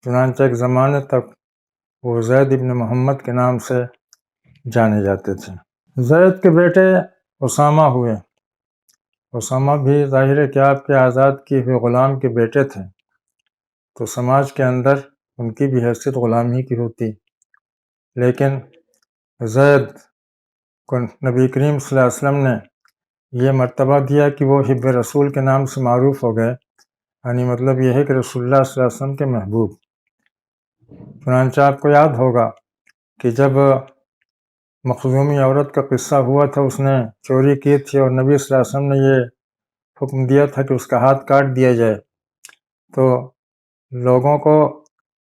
چنانچہ ایک زمانے تک وہ زید ابن محمد کے نام سے جانے جاتے تھے۔ زید کے بیٹے اسامہ ہوئے۔ اسامہ بھی ظاہر ہے کہ آپ کے آزاد کیے ہوئے غلام کے بیٹے تھے، تو سماج کے اندر ان کی بھی حیثیت غلام ہی کی ہوتی، لیکن زید کو نبی کریم صلی اللہ علیہ وسلم نے یہ مرتبہ دیا کہ وہ حب رسول کے نام سے معروف ہو گئے، یعنی مطلب یہ ہے کہ رسول اللہ صلی اللہ علیہ وسلم کے محبوب۔ چنانچہ آپ کو یاد ہوگا کہ جب مخزومی عورت کا قصہ ہوا تھا، اس نے چوری کی تھی اور نبی صلی اللہ علیہ وسلم نے یہ حکم دیا تھا کہ اس کا ہاتھ کاٹ دیا جائے، تو لوگوں کو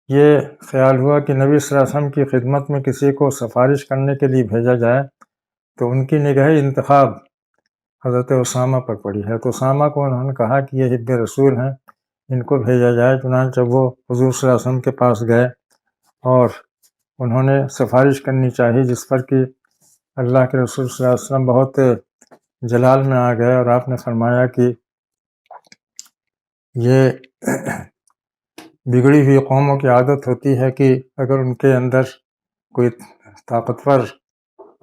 یہ خیال ہوا کہ نبی صلی اللہ علیہ وسلم کی خدمت میں کسی کو سفارش کرنے کے لیے بھیجا جائے، تو ان کی نگاہ انتخاب حضرت اسامہ پر پڑی ہے۔ تو اسامہ کو انہوں نے کہا کہ یہ حب رسول ہیں، ان کو بھیجا جائے۔ چنانچہ وہ حضور صلی اللہ علیہ وسلم کے پاس گئے اور انہوں نے سفارش کرنی چاہی، جس پر کہ اللہ کے رسول صلی اللہ علیہ وسلم بہت جلال میں آ گئے، اور آپ نے فرمایا کہ یہ بگڑی ہوئی قوموں کی عادت ہوتی ہے کہ اگر ان کے اندر کوئی طاقتور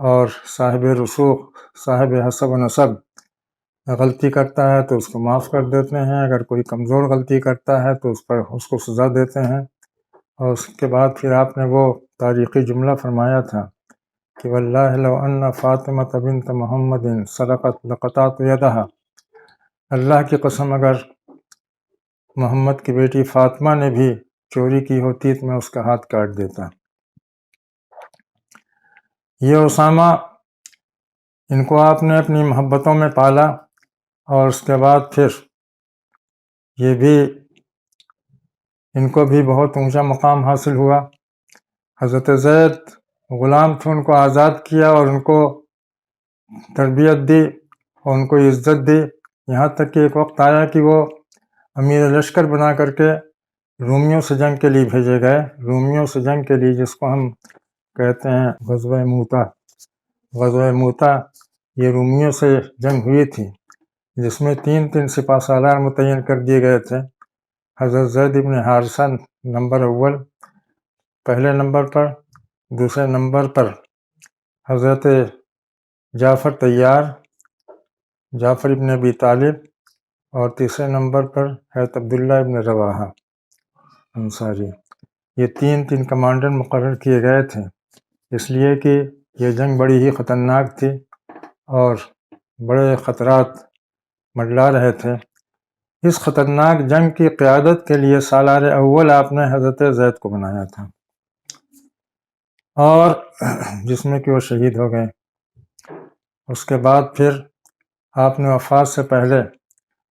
اور صاحب رسوخ، صاحب حسب و نسب غلطی کرتا ہے تو اس کو معاف کر دیتے ہیں، اگر کوئی کمزور غلطی کرتا ہے تو اس کو سزا دیتے ہیں۔ اور اس کے بعد پھر آپ نے وہ تاریخی جملہ فرمایا تھا کہ واللہ لو ان فاطمۃ بنت محمد سرقت لقطعت یدہا، اللہ کی قسم اگر محمد کی بیٹی فاطمہ نے بھی چوری کی ہوتی تو میں اس کا ہاتھ کاٹ دیتا۔ یہ اسامہ، ان کو آپ نے اپنی محبتوں میں پالا، اور اس کے بعد پھر یہ بھی ان کو بھی بہت اونچا مقام حاصل ہوا۔ حضرت زید غلام تھے، ان کو آزاد کیا اور ان کو تربیت دی اور ان کو عزت دی، یہاں تک کہ ایک وقت آیا کہ وہ امیر لشکر بنا کر کے رومیوں سے جنگ کے لیے بھیجے گئے۔ رومیوں سے جنگ کے لیے، جس کو ہم کہتے ہیں غزوہ موتا۔ غزوہ موتا یہ رومیوں سے جنگ ہوئی تھی، جس میں 3 سپہ سالار متعین کر دیے گئے تھے۔ حضرت زید ابن حارثہ نمبر اول، پہلے نمبر پر، دوسرے نمبر پر حضرت جعفر طیار، جعفر ابن ابی طالب، اور تیسرے نمبر پر حضرت عبداللہ ابن رواحہ انصاری۔ یہ 3 کمانڈر مقرر کیے گئے تھے، اس لیے کہ یہ جنگ بڑی ہی خطرناک تھی اور بڑے خطرات منڈلا رہے تھے۔ اس خطرناک جنگ کی قیادت کے لیے سالار اول آپ نے حضرت زید کو بنایا تھا۔ اور جس میں کہ وہ شہید ہو گئے۔ اس کے بعد پھر آپ نے وفات سے پہلے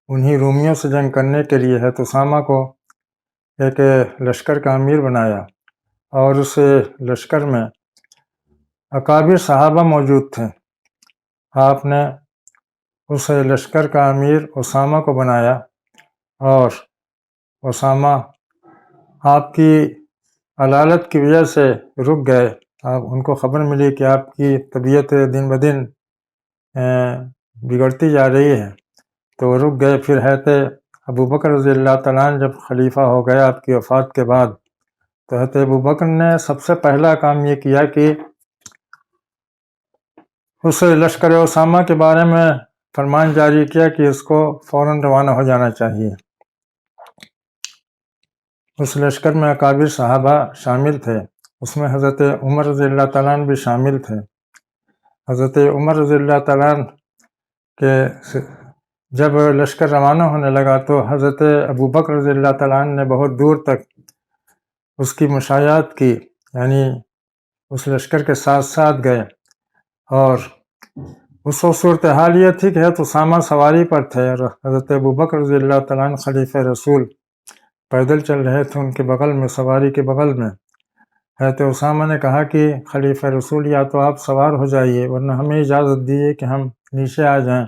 انہی رومیوں سے جنگ کرنے کے لیے حضرت اسامہ کو ایک لشکر کا امیر بنایا، اور اس لشکر میں اکابر صحابہ موجود تھے۔ آپ نے اس لشکر کا امیر اسامہ کو بنایا، اور اسامہ آپ کی علالت کی وجہ سے رک گئے۔ ان کو خبر ملی کہ آپ کی طبیعت دن بدن بگڑتی جا رہی ہے، تو وہ رک گئے۔ پھر حضرت ابوبکر رضی اللہ تعالیٰ عنہ جب خلیفہ ہو گئے آپ کی وفات کے بعد، تو حضرت ابوبکر نے سب سے پہلا کام یہ کیا کہ اس لشکر اسامہ کے بارے میں فرمان جاری کیا کہ اس کو فوراً روانہ ہو جانا چاہیے۔ اس لشکر میں اکابر صحابہ شامل تھے، اس میں حضرت عمر رضی اللہ تعالیٰ عنہ بھی شامل تھے۔ حضرت عمر رضی اللہ تعالیٰ عنہ کے جب لشکر روانہ ہونے لگا تو حضرت ابوبکر رضی اللہ تعالیٰ عنہ نے بہت دور تک اس کی مشایعت کی، یعنی اس لشکر کے ساتھ ساتھ گئے، اور اس وقت صورتحال یہ تھی کہ حضرت اسامہ سواری پر تھے اور حضرت ابوبکر رضی اللہ تعالیٰ عنہ خلیفہ رسول پیدل چل رہے تھے ان کے بغل میں، سواری کے بغل میں۔ حضرت اسامہ نے کہا کہ خلیفہ رسول یا تو آپ سوار ہو جائیے ورنہ ہمیں اجازت دیجیے کہ ہم نیچے آ جائیں۔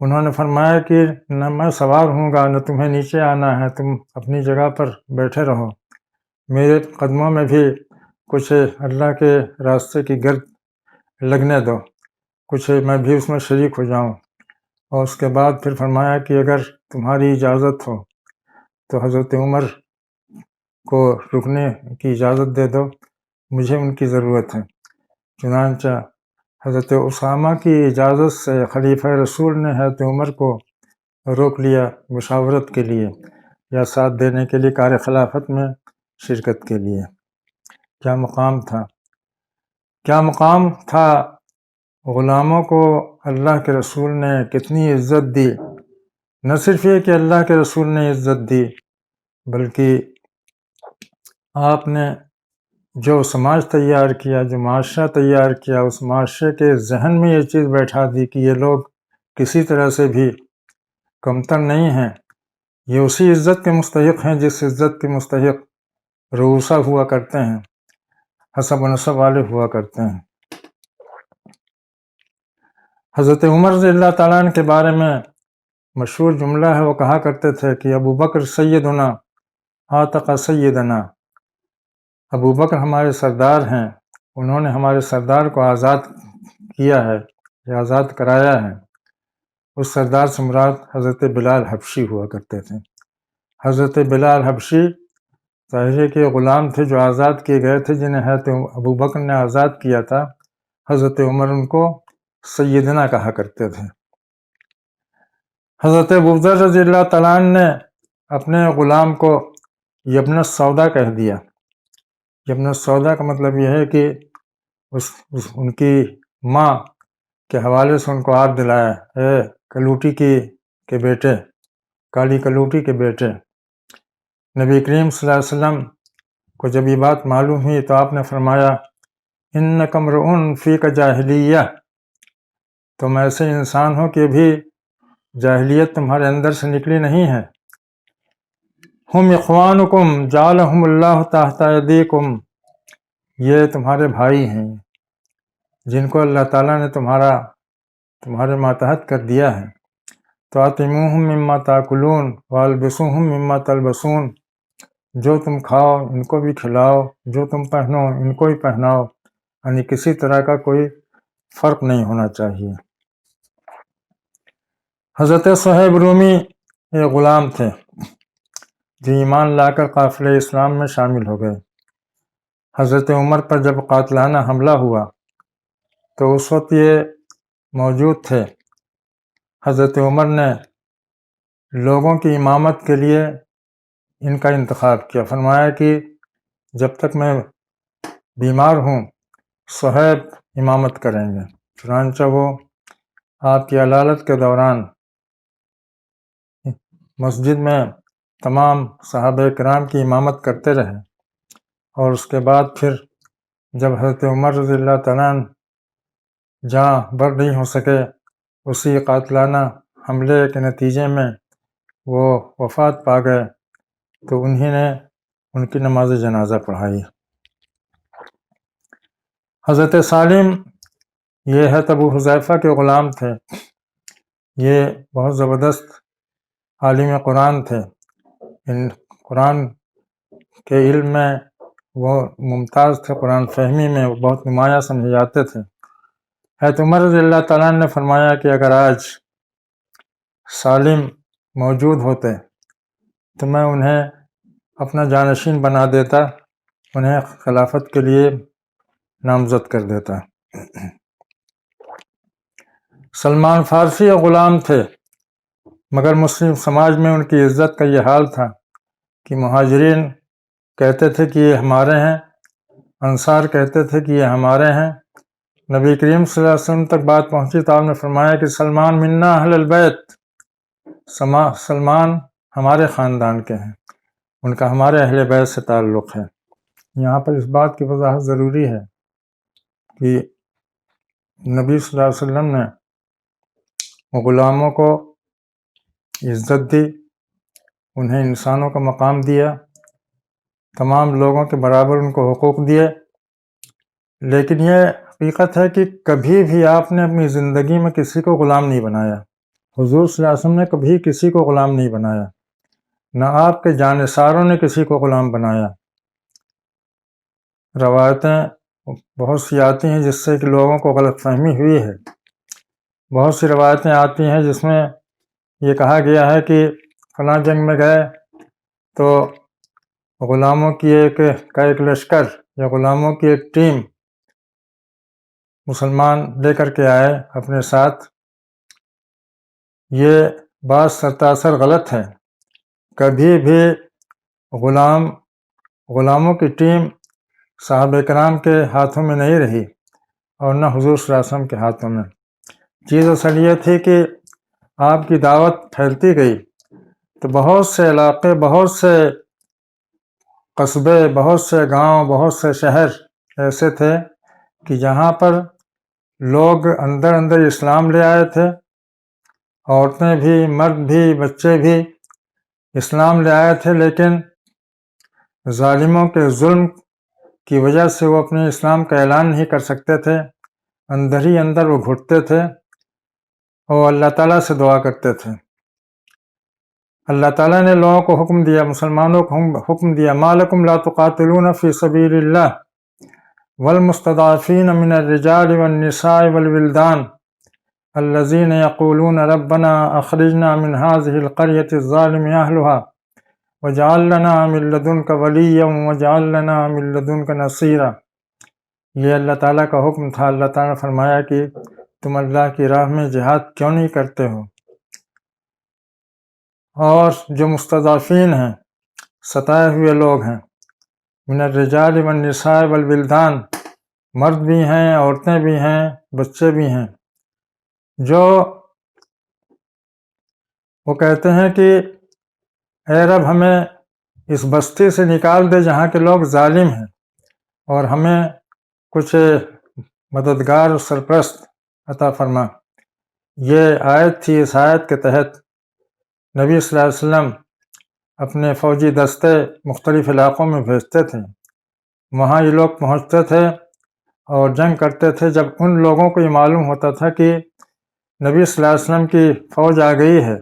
انہوں نے فرمایا کہ نہ میں سوار ہوں گا نہ تمہیں نیچے آنا ہے، تم اپنی جگہ پر بیٹھے رہو، میرے قدموں میں بھی کچھ اللہ کے راستے کی گرد لگنے دو، کچھ میں بھی اس میں شریک ہو جاؤں۔ اور اس کے بعد پھر فرمایا کہ اگر تمہاری اجازت ہو تو حضرت عمر کو رکنے کی اجازت دے دو، مجھے ان کی ضرورت ہے۔ چنانچہ حضرت اسامہ کی اجازت سے خلیفہ رسول نے حضرت عمر کو روک لیا مشاورت کے لیے یا ساتھ دینے کے لیے کار خلافت میں شرکت کے لیے۔ کیا مقام تھا، کیا مقام تھا! غلاموں کو اللہ کے رسول نے کتنی عزت دی! نہ صرف یہ کہ اللہ کے رسول نے عزت دی، بلکہ آپ نے جو سماج تیار کیا، جو معاشرہ تیار کیا، اس معاشرے کے ذہن میں یہ چیز بیٹھا دی کہ یہ لوگ کسی طرح سے بھی کمتر نہیں ہیں، یہ اسی عزت کے مستحق ہیں جس عزت کے مستحق رؤسا ہوا کرتے ہیں، حسب و نسب والے ہوا کرتے ہیں۔ حضرت عمر رضی اللہ تعالیٰ عنہ کے بارے میں مشہور جملہ ہے، وہ کہا کرتے تھے کہ ابو بکر سیدنا آتق سیدنا، ابو بکر ہمارے سردار ہیں، انہوں نے ہمارے سردار کو آزاد کیا ہے یا آزاد کرایا ہے۔ اس سردار سے مراد حضرت بلال حبشی ہوا کرتے تھے۔ حضرت بلال حبشی ظاہر کے غلام تھے جو آزاد کیے گئے تھے، جنہیں حضرت ابو بکر نے آزاد کیا تھا۔ حضرت عمر ان کو سیدنا کہا کرتے تھے۔ حضرت ابوذر رضی اللہ تعالیٰ عنہ نے اپنے غلام کو یبن السودا کہہ دیا۔ یبن السودا کا مطلب یہ ہے کہ ان کی ماں کے حوالے سے ان کو یاد دلایا، اے کلوٹی کے بیٹے، کالی کلوٹی کے بیٹے۔ نبی کریم صلی اللہ علیہ وسلم کو جب یہ بات معلوم ہوئی تو آپ نے فرمایا انک امرؤ فیک جاہلیہ، تم ایسے انسان ہو کہ بھی جاہلیت تمہارے اندر سے نکلی نہیں ہے۔ ہم اخوانکم جعلہم اللہ تحت ایدیکم، یہ تمہارے بھائی ہیں جن کو اللہ تعالیٰ نے تمہارے ماتحت کر دیا ہے۔ فاطعموہم مما تاکلون والبسوہم مما تلبسون، جو تم کھاؤ ان کو بھی کھلاؤ، جو تم پہنو ان کو بھی پہناؤ، یعنی کسی طرح کا کوئی فرق نہیں ہونا چاہیے۔ حضرت صہیب رومی ایک غلام تھے جو ایمان لا کر قافلہ اسلام میں شامل ہو گئے۔ حضرت عمر پر جب قاتلانہ حملہ ہوا تو اس وقت یہ موجود تھے۔ حضرت عمر نے لوگوں کی امامت کے لیے ان کا انتخاب کیا، فرمایا کہ جب تک میں بیمار ہوں صہیب امامت کریں گے۔ چنانچہ وہ آپ کی علالت کے دوران مسجد میں تمام صحابہ کرام کی امامت کرتے رہے، اور اس کے بعد پھر جب حضرت عمر رضی اللہ تعالیٰ عنہ جہاں بر نہیں ہو سکے، اسی قاتلانہ حملے کے نتیجے میں وہ وفات پا گئے، تو انہی نے ان کی نماز جنازہ پڑھائی۔ حضرت سالم یہ ہے ابو حذیفہ کے غلام تھے، یہ بہت زبردست عالم قرآن تھے، ان قرآن کے علم میں وہ ممتاز تھے، قرآن فہمی میں وہ بہت نمایاں سمجھے جاتے تھے۔ حضرت عمر رضی اللہ تعالیٰ عنہ نے فرمایا کہ اگر آج سالم موجود ہوتے تو میں انہیں اپنا جانشین بنا دیتا، انہیں خلافت کے لیے نامزد کر دیتا۔ سلمان فارسی غلام تھے، مگر مسلم سماج میں ان کی عزت کا یہ حال تھا کہ مہاجرین کہتے تھے کہ یہ ہمارے ہیں، انصار کہتے تھے کہ یہ ہمارے ہیں۔ نبی کریم صلی اللہ علیہ وسلم تک بات پہنچی تو آپ نے فرمایا کہ سلمان منا اہل البیت، سلمان ہمارے خاندان کے ہیں، ان کا ہمارے اہل بیت سے تعلق ہے۔ یہاں پر اس بات کی وضاحت ضروری ہے کہ نبی صلی اللہ علیہ وسلم نے غلاموں کو عزت دی، انہیں انسانوں کا مقام دیا، تمام لوگوں کے برابر ان کو حقوق دیے، لیکن یہ حقیقت ہے کہ کبھی بھی آپ نے اپنی زندگی میں کسی کو غلام نہیں بنایا۔ حضور صلی اللہ علیہ وسلم نے کبھی کسی کو غلام نہیں بنایا، نہ آپ کے جانثاروں نے کسی کو غلام بنایا۔ روایتیں بہت سی آتی ہیں جس سے کہ لوگوں کو غلط فہمی ہوئی ہے۔ بہت سی روایتیں آتی ہیں جس میں یہ کہا گیا ہے کہ فلاں جنگ میں گئے تو غلاموں کی ایک لشکر یا غلاموں کی ایک ٹیم مسلمان لے کر کے آئے اپنے ساتھ۔ یہ بات سرتاسر غلط ہے۔ کبھی بھی غلاموں کی ٹیم صحابہ کرام کے ہاتھوں میں نہیں رہی اور نہ حضور صلی اللہ علیہ وسلم کے ہاتھوں میں۔ چیز اصل یہ تھی کہ آپ کی دعوت پھیلتی گئی تو بہت سے علاقے، بہت سے قصبے، بہت سے گاؤں، بہت سے شہر ایسے تھے کہ جہاں پر لوگ اندر اسلام لے آئے تھے، عورتیں بھی، مرد بھی، بچے بھی اسلام لے آئے تھے، لیکن ظالموں کے ظلم کی وجہ سے وہ اپنے اسلام کا اعلان نہیں کر سکتے تھے، اندر ہی اندر وہ گھٹتے تھے اور اللہ تعالیٰ سے دعا کرتے تھے۔ اللہ تعالیٰ نے لوگوں کو حکم دیا، مسلمانوں کو حکم دیا، ما لکم لا تقاتلون فی سبیل اللہ والمستضعفین من الرجال والنساء والولدان الذین یقولون ربنا اخرجنا من هذه القرية الظالم اهلها واجعل لنا من لدنك ولیا واجعل لنا من لدنك نصیرا۔ یہ اللہ تعالیٰ کا حکم تھا۔ اللہ تعالیٰ نے فرمایا کہ تم اللہ کی راہ میں جہاد کیوں نہیں کرتے ہو، اور جو مستضعفین ہیں، ستائے ہوئے لوگ ہیں، من الرجال والنساء والولدان، مرد بھی ہیں، عورتیں بھی ہیں، بچے بھی ہیں، جو وہ کہتے ہیں کہ اے رب ہمیں اس بستی سے نکال دے جہاں کے لوگ ظالم ہیں، اور ہمیں کچھ مددگار اور سرپرست عطا فرما۔ یہ آیت تھی۔ اس آیت کے تحت نبی صلی اللہ علیہ وسلم اپنے فوجی دستے مختلف علاقوں میں بھیجتے تھے، وہاں یہ لوگ پہنچتے تھے اور جنگ کرتے تھے۔ جب ان لوگوں کو یہ معلوم ہوتا تھا کہ نبی صلی اللہ علیہ وسلم کی فوج آ گئی ہے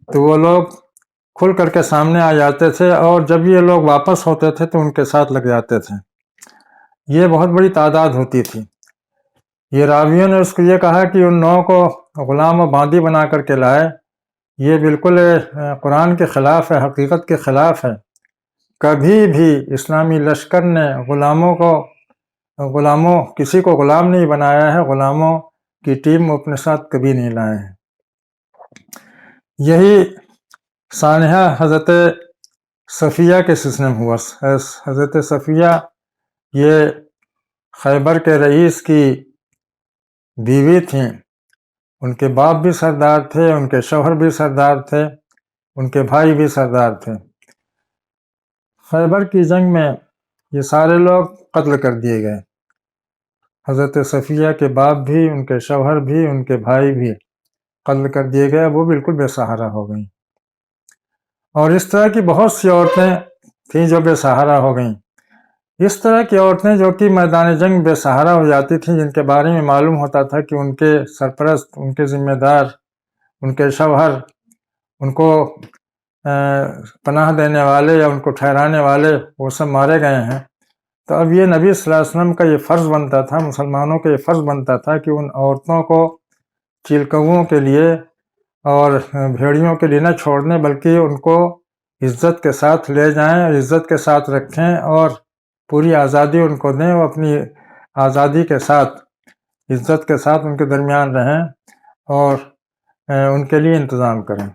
تو وہ لوگ کھل کر کے سامنے آ جاتے تھے، اور جب یہ لوگ واپس ہوتے تھے تو ان کے ساتھ لگ جاتے تھے۔ یہ بہت بڑی تعداد ہوتی تھی۔ یہ راویوں نے اس کو یہ کہا کہ ان لوگوں کو غلام و باندی بنا کر کے لائے، یہ بالکل قرآن کے خلاف ہے، حقیقت کے خلاف ہے۔ کبھی بھی اسلامی لشکر نے کسی کو غلام نہیں بنایا ہے، غلاموں کی ٹیم اپنے ساتھ کبھی نہیں لائے ہیں۔ یہی سانحہ حضرت صفیہ کے سلسلے میں ہوا۔ حضرت صفیہ یہ خیبر کے رئیس کی بیوی تھیں، ان کے باپ بھی سردار تھے، ان کے شوہر بھی سردار تھے، ان کے بھائی بھی سردار تھے۔ خیبر کی جنگ میں یہ سارے لوگ قتل کر دیے گئے۔ حضرت صفیہ کے باپ بھی، ان کے شوہر بھی، ان کے بھائی بھی قتل کر دیے گئے، وہ بالکل بے سہارا ہو گئیں۔ اور اس طرح کی بہت سی عورتیں تھیں جو بے سہارا ہو گئیں۔ اس طرح کی عورتیں جو کہ میدان جنگ بے سہارا ہو جاتی تھیں، جن کے بارے میں معلوم ہوتا تھا کہ ان کے سرپرست، ان کے ذمہ دار، ان کے شوہر، ان کو پناہ دینے والے یا ان کو ٹھہرانے والے وہ سب مارے گئے ہیں، تو اب یہ نبی صلی اللہ علیہ وسلم کا یہ فرض بنتا تھا، مسلمانوں کا یہ فرض بنتا تھا کہ ان عورتوں کو چیل کوؤں کے لیے اور بھیڑیوں کے لیے نہ چھوڑنے، بلکہ ان کو عزت کے ساتھ لے جائیں، عزت کے ساتھ رکھیں اور پوری آزادی ان کو دیں، وہ اپنی آزادی کے ساتھ، عزت کے ساتھ ان کے درمیان رہیں اور ان کے لیے انتظام کریں۔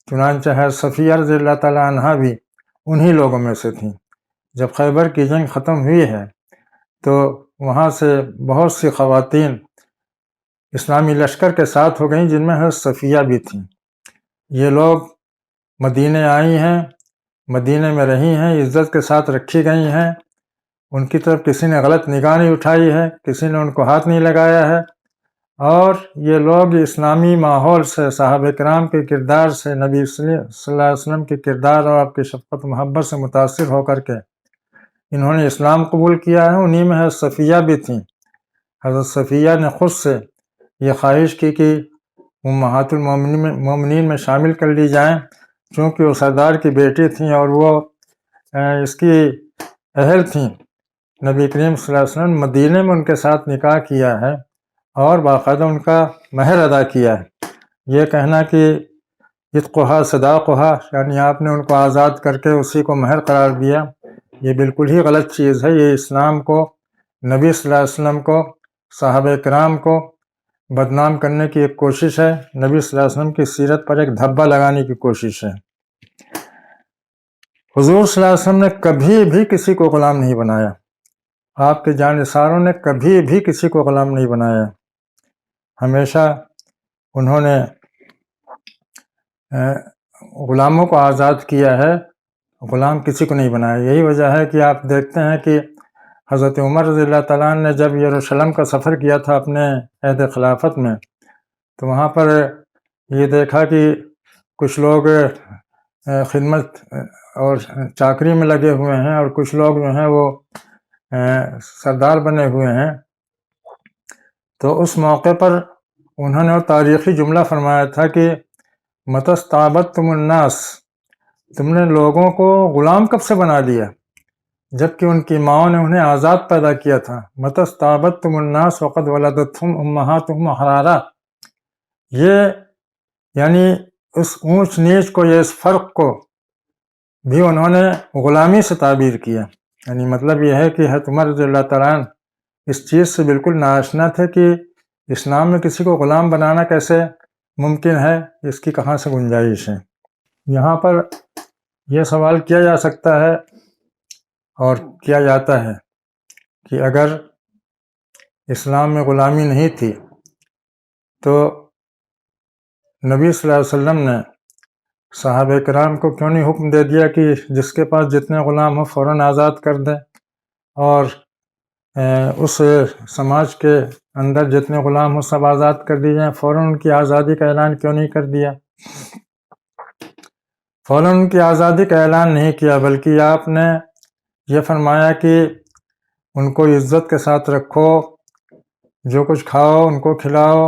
چنانچہ ہے صفیہ رضی اللہ تعالیٰ عنہا بھی انہی لوگوں میں سے تھیں۔ جب خیبر کی جنگ ختم ہوئی ہے تو وہاں سے بہت سی خواتین اسلامی لشکر کے ساتھ ہو گئیں، جن میں حضرت صفیہ بھی تھیں۔ یہ لوگ مدینے آئی ہیں، مدینے میں رہی ہیں، عزت کے ساتھ رکھی گئی ہیں، ان کی طرف کسی نے غلط نگاہ نہیں اٹھائی ہے، کسی نے ان کو ہاتھ نہیں لگایا ہے، اور یہ لوگ اسلامی ماحول سے، صحابہ کرام کے کردار سے، نبی صلی اللہ علیہ وسلم کے کردار اور آپ کی شفقت و محبت سے متاثر ہو کر کے انہوں نے اسلام قبول کیا ہے۔ انہی میں حضرت صفیہ بھی تھیں۔ حضرت صفیہ نے خود سے یہ خواہش کی کہ امہات المومنین میں شامل کر لی جائیں، چونکہ وہ سردار کی بیٹی تھیں اور وہ اس کی اہل تھیں۔ نبی کریم صلی اللہ علیہ وسلم مدینے میں ان کے ساتھ نکاح کیا ہے اور باقاعدہ ان کا مہر ادا کیا ہے۔ یہ کہنا کہ عتقھا صداقھا، یعنی آپ نے ان کو آزاد کر کے اسی کو مہر قرار دیا، یہ بالکل ہی غلط چیز ہے۔ یہ اسلام کو، نبی صلی اللہ علیہ وسلم کو، صحابہ کرام کو بدنام کرنے کی ایک کوشش ہے، نبی صلی اللہ علیہ وسلم کی سیرت پر ایک دھبا لگانے کی کوشش ہے۔ حضور صلی اللہ علیہ وسلم نے کبھی بھی کسی کو غلام نہیں بنایا، آپ کے جانثاروں نے کبھی بھی کسی کو غلام نہیں بنایا، ہمیشہ انہوں نے غلاموں کو آزاد کیا ہے، غلام کسی کو نہیں بنایا۔ یہی وجہ ہے کہ آپ دیکھتے ہیں کہ حضرت عمر رضی اللہ تعالیٰ عنہ نے جب یروشلم کا سفر کیا تھا اپنے عہد خلافت میں، تو وہاں پر یہ دیکھا کہ کچھ لوگ خدمت اور چاکری میں لگے ہوئے ہیں اور کچھ لوگ جو ہیں وہ سردار بنے ہوئے ہیں۔ تو اس موقع پر انہوں نے وہ تاریخی جملہ فرمایا تھا کہ متی استعبدتم الناس، تم نے لوگوں کو غلام کب سے بنا دیا، جبکہ ان کی ماؤں نے انہیں آزاد پیدا کیا تھا۔ متی استعبدتم الناس وقد ولدتهم امہاتهم احرارا، یہ یعنی اس اونچ نیچ کو، یہ اس فرق کو بھی انہوں نے غلامی سے تعبیر کیا۔ یعنی مطلب یہ ہے کہ حضرت عمر رضی اللہ تعالیٰ عنہ اس چیز سے بالکل ناآشنا تھے کہ اسلام میں کسی کو غلام بنانا کیسے ممکن ہے، اس کی کہاں سے گنجائش ہے۔ یہاں پر یہ سوال کیا جا سکتا ہے اور کیا جاتا ہے کہ اگر اسلام میں غلامی نہیں تھی تو نبی صلی اللہ علیہ وسلم نے صحابہ کرام کو کیوں نہیں حکم دے دیا کہ جس کے پاس جتنے غلام ہوں فوراً آزاد کر دیں، اور اس سماج کے اندر جتنے غلام ہوں سب آزاد کر دی جائیں، فوراً ان کی آزادی کا اعلان کیوں نہیں کر دیا؟ فوراً ان کی آزادی کا اعلان نہیں کیا، بلکہ آپ نے یہ فرمایا کہ ان کو عزت کے ساتھ رکھو، جو کچھ کھاؤ ان کو کھلاؤ،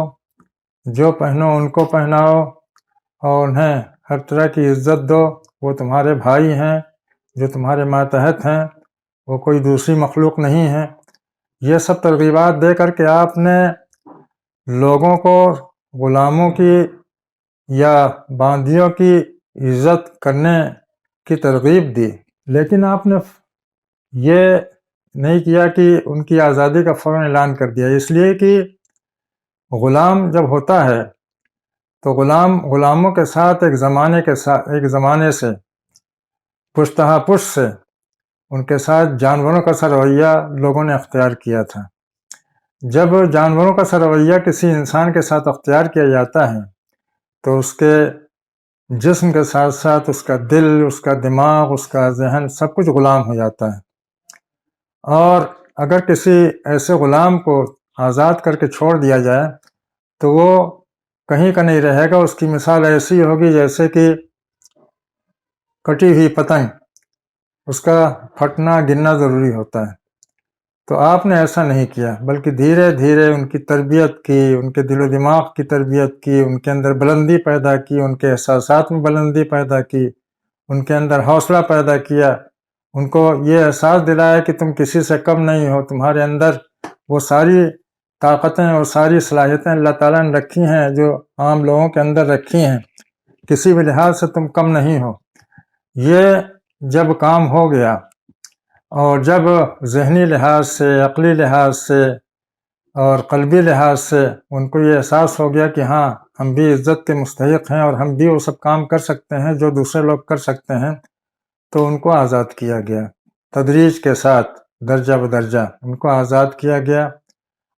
جو پہنو ان کو پہناؤ، اور انہیں ہر طرح کی عزت دو، وہ تمہارے بھائی ہیں، جو تمہارے ماتحت ہیں، وہ کوئی دوسری مخلوق نہیں ہے۔ یہ سب ترغیبات دے کر کے آپ نے لوگوں کو غلاموں کی یا باندیوں کی عزت کرنے کی ترغیب دی، لیکن آپ نے یہ نہیں کیا کہ ان کی آزادی کا فوراً اعلان کر دیا، اس لیے کہ غلام جب ہوتا ہے تو غلاموں کے ساتھ ایک زمانے سے پشتہا پشت سے ان کے ساتھ جانوروں کا سا رویہ لوگوں نے اختیار کیا تھا۔ جب جانوروں کا سا رویہ کسی انسان کے ساتھ اختیار کیا جاتا ہے تو اس کے جسم کے ساتھ ساتھ اس کا دل، اس کا دماغ، اس کا ذہن، سب کچھ غلام ہو جاتا ہے، اور اگر کسی ایسے غلام کو آزاد کر کے چھوڑ دیا جائے تو وہ کہیں کا نہیں رہے گا. اس کی مثال ایسی ہوگی جیسے کہ کٹی ہوئی پتنگ، اس کا پھٹنا گرنا ضروری ہوتا ہے. تو آپ نے ایسا نہیں کیا، بلکہ دھیرے دھیرے ان کی تربیت کی، ان کے دل و دماغ کی تربیت کی، ان کے اندر بلندی پیدا کی، ان کے احساسات میں بلندی پیدا کی، ان کے اندر حوصلہ پیدا کیا، ان کو یہ احساس دلایا کہ تم کسی سے کم نہیں ہو، تمہارے اندر وہ ساری طاقتیں اور ساری صلاحیتیں اللہ تعالیٰ نے رکھی ہیں جو عام لوگوں کے اندر رکھی ہیں، کسی بھی لحاظ سے تم کم نہیں ہو. یہ جب کام ہو گیا اور جب ذہنی لحاظ سے، عقلی لحاظ سے اور قلبی لحاظ سے ان کو یہ احساس ہو گیا کہ ہاں ہم بھی عزت کے مستحق ہیں اور ہم بھی وہ سب کام کر سکتے ہیں جو دوسرے لوگ کر سکتے ہیں، تو ان کو آزاد کیا گیا. تدریج کے ساتھ درجہ بدرجہ ان کو آزاد کیا گیا،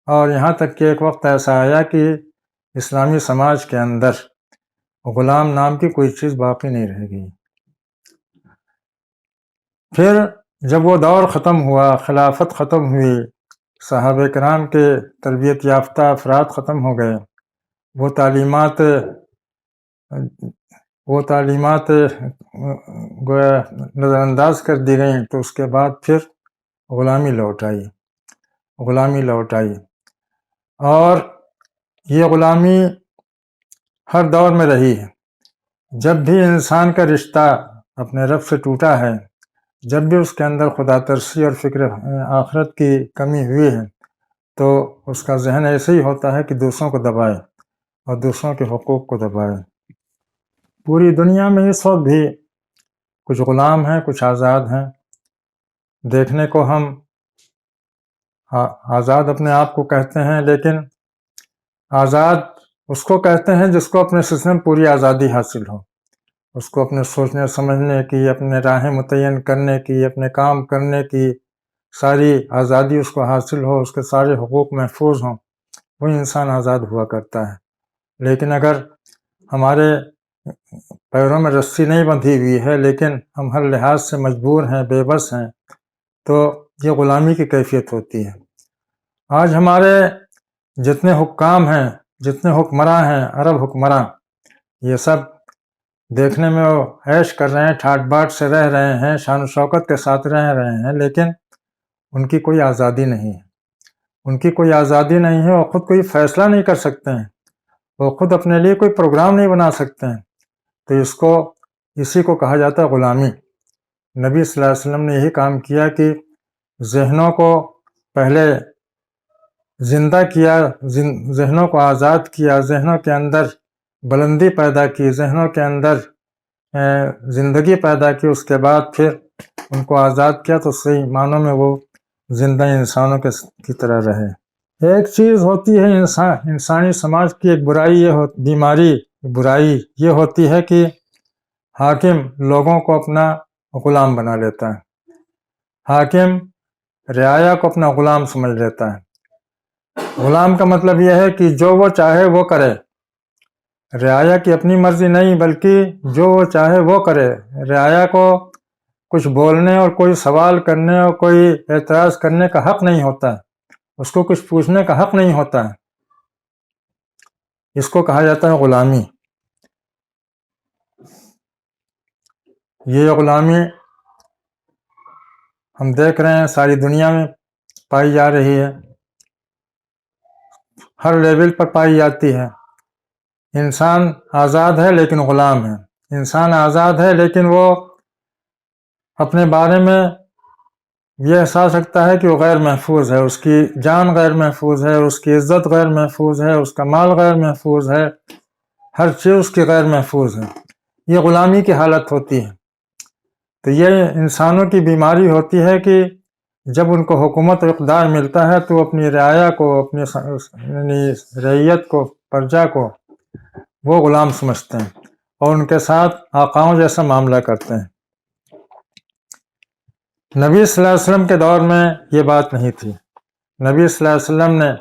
اور یہاں تک کہ ایک وقت ایسا آیا کہ اسلامی سماج کے اندر غلام نام کی کوئی چیز باقی نہیں رہ گئی. پھر جب وہ دور ختم ہوا، خلافت ختم ہوئی، صحابہ کرام کے تربیت یافتہ افراد ختم ہو گئے، وہ تعلیمات گویا نظر انداز کر دی گئیں، تو اس کے بعد پھر غلامی لوٹ آئی. اور یہ غلامی ہر دور میں رہی ہے. جب بھی انسان کا رشتہ اپنے رب سے ٹوٹا ہے، جب بھی اس کے اندر خدا ترسی اور فکر آخرت کی کمی ہوئی ہے، تو اس کا ذہن ایسے ہی ہوتا ہے کہ دوسروں کو دبائے اور دوسروں کے حقوق کو دبائے. پوری دنیا میں اس وقت بھی کچھ غلام ہیں، کچھ آزاد ہیں. دیکھنے کو ہم آزاد اپنے آپ کو کہتے ہیں، لیکن آزاد اس کو کہتے ہیں جس کو اپنے سلسلے میں پوری آزادی حاصل ہو، اس کو اپنے سوچنے سمجھنے کی، اپنے راہیں متعین کرنے کی، اپنے کام کرنے کی ساری آزادی اس کو حاصل ہو، اس کے سارے حقوق محفوظ ہوں، وہ انسان آزاد ہوا کرتا ہے. لیکن اگر ہمارے پیروں میں رسی نہیں بندھی ہوئی ہے، لیکن ہم ہر لحاظ سے مجبور ہیں، بے بس ہیں، تو یہ غلامی کی کیفیت ہوتی ہے. آج ہمارے جتنے حکام ہیں، جتنے حکمراں ہیں، عرب حکمراں، یہ سب دیکھنے میں وہ عیش کر رہے ہیں، ٹھاٹ باٹ سے رہ رہے ہیں، شان و شوکت کے ساتھ رہ رہے ہیں، لیکن ان کی کوئی آزادی نہیں ہے. ان کی کوئی آزادی نہیں ہے، وہ خود کوئی فیصلہ نہیں کر سکتے ہیں، وہ خود اپنے لیے کوئی پروگرام نہیں بنا سکتے ہیں. تو اسی کو کہا جاتا ہے غلامی. نبی صلی اللہ علیہ وسلم نے یہی کام کیا کہ ذہنوں کو پہلے زندہ کیا، ذہنوں کو آزاد کیا، ذہنوں کے اندر بلندی پیدا کی، ذہنوں کے اندر زندگی پیدا کی. اس کے بعد پھر ان کو آزاد کیا تو صحیح معنوں میں وہ زندہ انسانوں کی طرح رہے. ایک چیز ہوتی ہے انسانی سماج کی ایک برائی یہ ہوتی ہے کہ حاکم لوگوں کو اپنا غلام بنا لیتا ہے. حاکم رعایا کو اپنا غلام سمجھ لیتا ہے. غلام کا مطلب یہ ہے کہ جو وہ چاہے وہ کرے. رعایا کی اپنی مرضی نہیں، بلکہ جو وہ چاہے وہ کرے. رعایا کو کچھ بولنے اور کوئی سوال کرنے اور کوئی اعتراض کرنے کا حق نہیں ہوتا ہے، اس کو کچھ پوچھنے کا حق نہیں ہوتا ہے. اس کو کہا جاتا ہے غلامی. یہ غلامی ہم دیکھ رہے ہیں ساری دنیا میں پائی جا رہی ہے، ہر لیول پر پائی جاتی ہے. انسان آزاد ہے لیکن غلام ہے. انسان آزاد ہے لیکن وہ اپنے بارے میں یہ احساس رکھتا ہے کہ وہ غیر محفوظ ہے، اس کی جان غیر محفوظ ہے، اس کی عزت غیر محفوظ ہے، اس کا مال غیر محفوظ ہے، ہر چیز اس کی غیر محفوظ ہے. یہ غلامی کی حالت ہوتی ہے. تو یہ انسانوں کی بیماری ہوتی ہے کہ جب ان کو حکومت و اقتدار ملتا ہے تو اپنی رعایا کو، اپنی رعیت کو، پرجا کو وہ غلام سمجھتے ہیں اور ان کے ساتھ آقاؤں جیسا معاملہ کرتے ہیں. نبی صلی اللہ علیہ وسلم کے دور میں یہ بات نہیں تھی. نبی صلی اللہ علیہ وسلم نے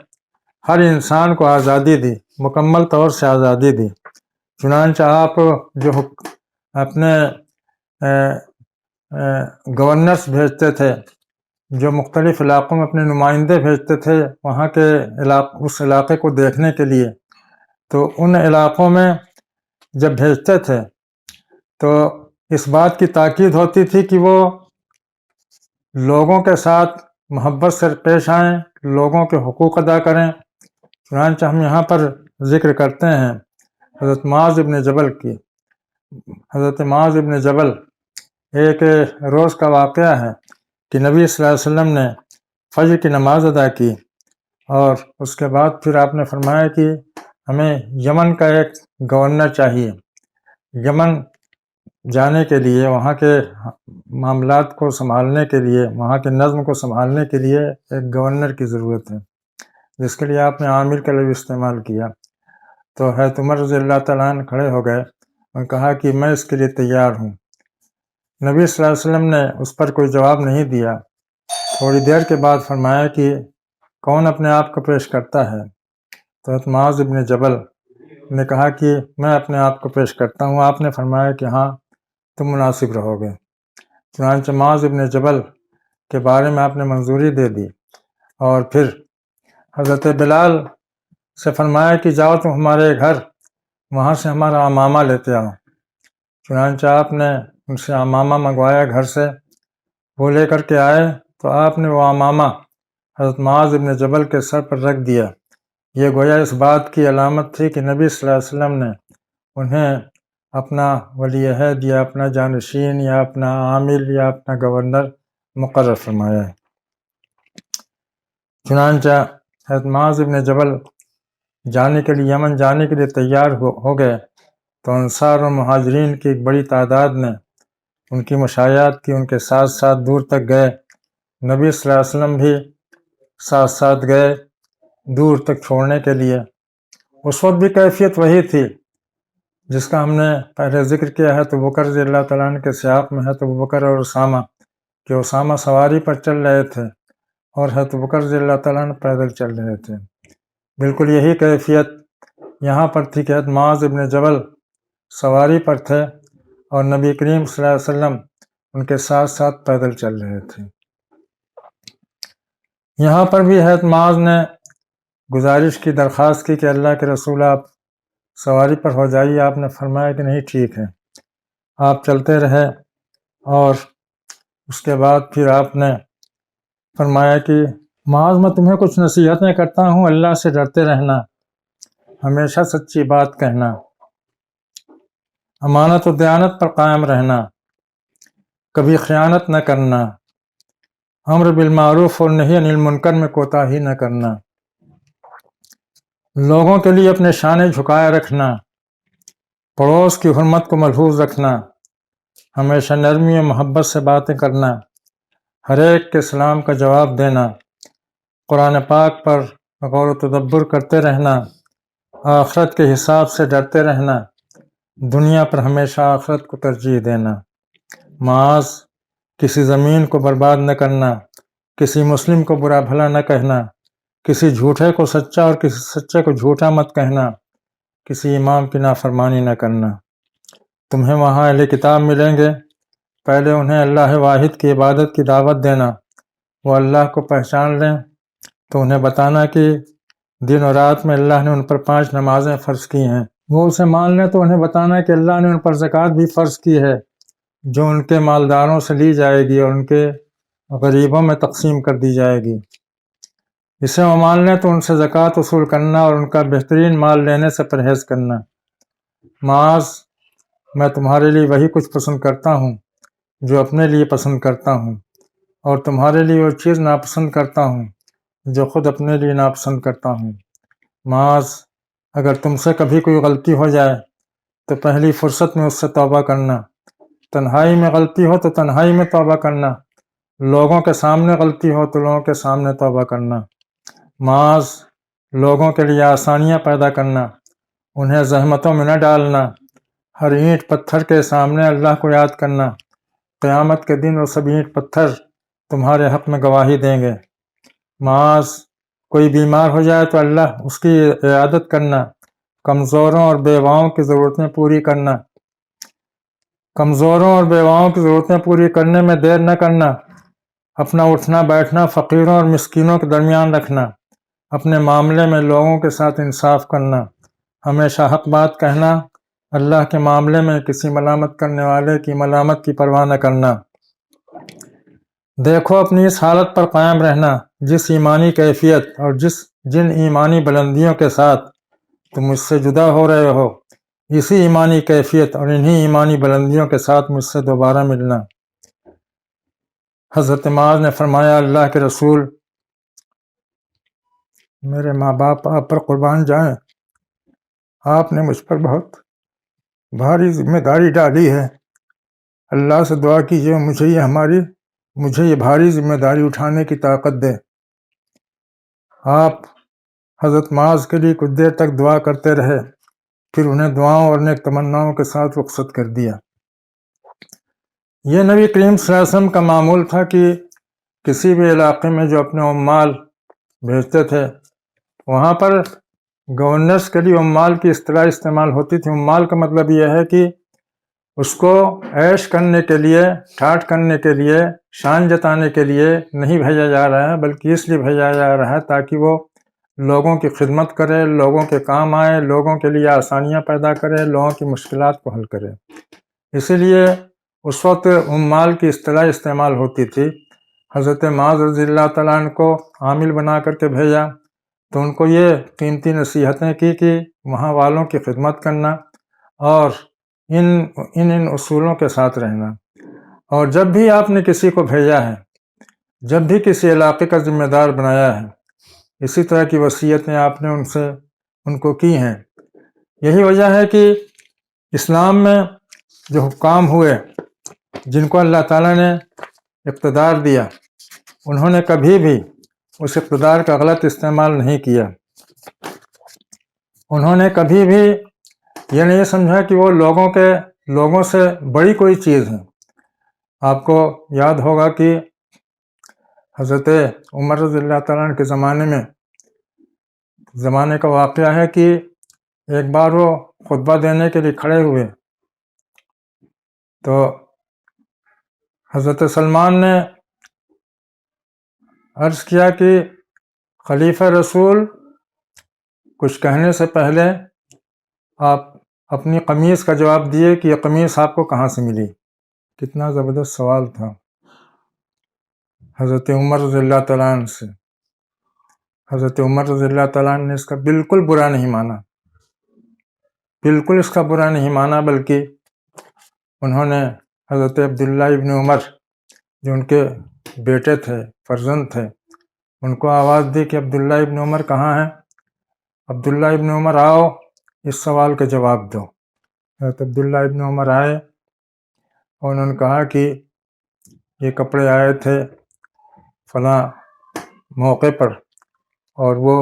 ہر انسان کو آزادی دی، مکمل طور سے آزادی دی. چنانچہ آپ جو اپنے گورنرس بھیجتے تھے، جو مختلف علاقوں میں اپنے نمائندے بھیجتے تھے وہاں کے اس علاقے کو دیکھنے کے لیے، تو ان علاقوں میں جب بھیجتے تھے تو اس بات کی تاکید ہوتی تھی کہ وہ لوگوں کے ساتھ محبت سے پیش آئیں، لوگوں کے حقوق ادا کریں۔ چنانچہ ہم یہاں پر ذکر کرتے ہیں حضرت معاذ ابن جبل کی۔ حضرت معاذ ابن جبل، ایک روز کا واقعہ ہے کہ نبی صلی اللہ علیہ وسلم نے فجر کی نماز ادا کی اور اس کے بعد پھر آپ نے فرمایا کہ ہمیں یمن کا ایک گورنر چاہیے، یمن جانے کے لیے، وہاں کے معاملات کو سنبھالنے کے لیے، وہاں کے نظم کو سنبھالنے کے لیے ایک گورنر کی ضرورت ہے، جس کے لیے آپ نے عامر کا لفظ استعمال کیا۔ تو حضرت عمر رضی اللہ تعالیٰ عنہ کھڑے ہو گئے اور کہا کہ میں اس کے لیے تیار ہوں۔ نبی صلی اللہ علیہ وسلم نے اس پر کوئی جواب نہیں دیا۔ تھوڑی دیر کے بعد فرمایا کہ کون اپنے آپ کو پیش کرتا ہے؟ تو حضرت معاذ ابن جبل نے کہا کہ میں اپنے آپ کو پیش کرتا ہوں۔ آپ نے فرمایا کہ ہاں تم مناسب رہو گے۔ چنانچہ معاذ ابن جبل کے بارے میں آپ نے منظوری دے دی اور پھر حضرت بلال سے فرمایا کہ جاؤ تم ہمارے گھر، وہاں سے ہمارا امامہ لیتے آؤ۔ چنانچہ آپ نے ان سے امامہ منگوایا گھر سے، وہ لے کر کے آئے تو آپ نے وہ امامہ حضرت معاذ ابن جبل کے سر پر رکھ دیا۔ یہ گویا اس بات کی علامت تھی کہ نبی صلی اللہ علیہ وسلم نے انہیں اپنا ولی عہد یا اپنا جانشین یا اپنا عامل یا اپنا گورنر مقرر فرمایا ہے۔ چنانچہ حضرت معاذ ابن جبل جانے کے لیے، یمن جانے کے لیے تیار ہو گئے تو انصار اور مہاجرین کی ایک بڑی تعداد نے ان کی مشایعت کی، ان کے ساتھ ساتھ دور تک گئے۔ نبی صلی اللہ علیہ وسلم بھی ساتھ ساتھ گئے دور تک چھوڑنے کے لیے۔ اس وقت بھی کیفیت وہی تھی جس کا ہم نے پہلے ذکر کیا ہے۔ تو بکر رضی اللہ تعالیٰ عنہ کے سیاق میں ہے تو بکر اور اسامہ، کہ اسامہ سواری پر چل رہے تھے اور حضرت بکر رضی اللہ تعالیٰ عنہ پیدل چل رہے تھے۔ بالکل یہی کیفیت یہاں پر تھی کہ حضرت معاذ ابن جبل سواری پر تھے اور نبی کریم صلی اللہ علیہ وسلم ان کے ساتھ ساتھ پیدل چل رہے تھے۔ یہاں پر بھی حضرت معاذ نے گزارش کی، درخواست کی کہ اللہ کے رسول آپ سواری پر ہو جائیے۔ آپ نے فرمایا کہ نہیں ٹھیک ہے۔ آپ چلتے رہے اور اس کے بعد پھر آپ نے فرمایا کہ معاذ میں تمہیں کچھ نصیحتیں کرتا ہوں، اللہ سے ڈرتے رہنا، ہمیشہ سچی بات کہنا، امانت و دیانت پر قائم رہنا، کبھی خیانت نہ کرنا، امر بالمعروف اور نہی عن المنکر میں کوتاہی نہ کرنا، لوگوں کے لیے اپنے شانے جھکائے رکھنا، پڑوس کی حرمت کو ملحوظ رکھنا، ہمیشہ نرمی و محبت سے باتیں کرنا، ہر ایک کے سلام کا جواب دینا، قرآن پاک پر غور و تدبر کرتے رہنا، آخرت کے حساب سے ڈرتے رہنا، دنیا پر ہمیشہ آخرت کو ترجیح دینا، معاذ کسی زمین کو برباد نہ کرنا، کسی مسلم کو برا بھلا نہ کہنا، کسی جھوٹے کو سچا اور کسی سچے کو جھوٹا مت کہنا، کسی امام کی نافرمانی نہ کرنا۔ تمہیں وہاں اہل کتاب ملیں گے، پہلے انہیں اللہ واحد کی عبادت کی دعوت دینا، وہ اللہ کو پہچان لیں تو انہیں بتانا کہ دن اور رات میں اللہ نے ان پر 5 نمازیں فرض کی ہیں، وہ اسے مان لیں تو انہیں بتانا کہ اللہ نے ان پر زکوٰۃ بھی فرض کی ہے جو ان کے مالداروں سے لی جائے گی اور ان کے غریبوں میں تقسیم کر دی جائے گی۔ اسے وہ مان لیں تو ان سے زکوٰۃ وصول کرنا اور ان کا بہترین مال لینے سے پرہیز کرنا۔ معاذ میں تمہارے لیے وہی کچھ پسند کرتا ہوں جو اپنے لیے پسند کرتا ہوں، اور تمہارے لیے وہ چیز ناپسند کرتا ہوں جو خود اپنے لیے ناپسند کرتا ہوں۔ معاذ اگر تم سے کبھی کوئی غلطی ہو جائے تو پہلی فرصت میں اس سے توبہ کرنا، تنہائی میں غلطی ہو تو تنہائی میں توبہ کرنا، لوگوں کے سامنے غلطی ہو تو لوگوں کے سامنے توبہ کرنا۔ معاذ لوگوں کے لیے آسانیاں پیدا کرنا، انہیں زحمتوں میں نہ ڈالنا، ہر اینٹ پتھر کے سامنے اللہ کو یاد کرنا، قیامت کے دن وہ سب اینٹ پتھر تمہارے حق میں گواہی دیں گے۔ معاذ کوئی بیمار ہو جائے تو اللہ اس کی عیادت کرنا، کمزوروں اور بیواؤں کی ضرورتیں پوری کرنا، کمزوروں اور بیواؤں کی ضرورتیں پوری کرنے میں دیر نہ کرنا، اپنا اٹھنا بیٹھنا فقیروں اور مسکینوں کے درمیان رکھنا، اپنے معاملے میں لوگوں کے ساتھ انصاف کرنا، ہمیشہ حق بات کہنا، اللہ کے معاملے میں کسی ملامت کرنے والے کی ملامت کی پرواہ نہ کرنا۔ دیکھو اپنی اس حالت پر قائم رہنا جس ایمانی کیفیت اور جن ایمانی بلندیوں کے ساتھ تم مجھ سے جدا ہو رہے ہو، اسی ایمانی کیفیت اور انہی ایمانی بلندیوں کے ساتھ مجھ سے دوبارہ ملنا۔ حضرت معاذ نے فرمایا، اللہ کے رسول، میرے ماں باپ آپ پر قربان جائیں، آپ نے مجھ پر بہت بھاری ذمہ داری ڈالی ہے، اللہ سے دعا کیجیے مجھے یہ بھاری ذمہ داری اٹھانے کی طاقت دے۔ آپ حضرت معاذ کے لیے کچھ دیر تک دعا کرتے رہے، پھر انہیں دعاؤں اور نیک تمناؤں کے ساتھ رخصت کر دیا۔ یہ نبی کریم صلی اللہ علیہ وسلم کا معمول تھا کہ کسی بھی علاقے میں جو اپنے عمال بھیجتے تھے، وہاں پر گورنرز کے لیے عمال کی اصطلاح استعمال ہوتی تھی۔ عمال کا مطلب یہ ہے کہ اس کو عیش کرنے کے لیے، ٹھاٹھ کرنے کے لیے، شان جتانے کے لیے نہیں بھیجا جا رہا ہے، بلکہ اس لیے بھیجا جا رہا ہے تاکہ وہ لوگوں کی خدمت کرے، لوگوں کے کام آئے، لوگوں کے لیے آسانیاں پیدا کرے، لوگوں کی مشکلات کو حل کرے۔ اسی لیے اس وقت عمال کی اصطلاح استعمال ہوتی تھی۔ حضرت معاذ رضی اللہ تعالیٰ عنہ کو عامل بنا کر کے بھیجا تو ان کو یہ قیمتی نصیحتیں کی کہ وہاں والوں کی خدمت کرنا اور ان اصولوں کے ساتھ رہنا۔ اور جب بھی آپ نے کسی کو بھیجا ہے، جب بھی کسی علاقے کا ذمہ دار بنایا ہے، اسی طرح کی وصیتیں آپ نے ان کو کی ہیں۔ یہی وجہ ہے کہ اسلام میں جو حکام ہوئے، جن کو اللہ تعالیٰ نے اقتدار دیا، انہوں نے کبھی بھی اس اقتدار کا غلط استعمال نہیں کیا۔ انہوں نے کبھی بھی یہ نہیں سمجھا کہ وہ لوگوں سے بڑی کوئی چیز ہے۔ آپ کو یاد ہوگا کہ حضرت عمر رضی اللہ تعالیٰ عنہ کے زمانے کا واقعہ ہے کہ ایک بار وہ خطبہ دینے کے لیے کھڑے ہوئے تو حضرت سلمان نے عرض کیا کہ خلیفہ رسول، کچھ کہنے سے پہلے آپ اپنی قمیص کا جواب دیے کہ یہ قمیص آپ کو کہاں سے ملی۔ کتنا زبردست سوال تھا حضرت عمر رضی اللہ تعالیٰ عنہ سے۔ حضرت عمر رضی اللہ تعالیٰ عنہ نے اس کا بالکل برا نہیں مانا، بالکل اس کا برا نہیں مانا، بلکہ انہوں نے حضرت عبداللہ ابن عمر، جو ان کے بیٹے تھے، فرزند تھے، ان کو آواز دی کہ عبداللہ ابن عمر کہاں ہیں؟ عبداللہ ابن عمر آؤ، اس سوال کا جواب دو۔ حضرت عبداللہ ابن عمر آئے اور انہوں نے کہا کہ یہ کپڑے آئے تھے فلاں موقع پر اور وہ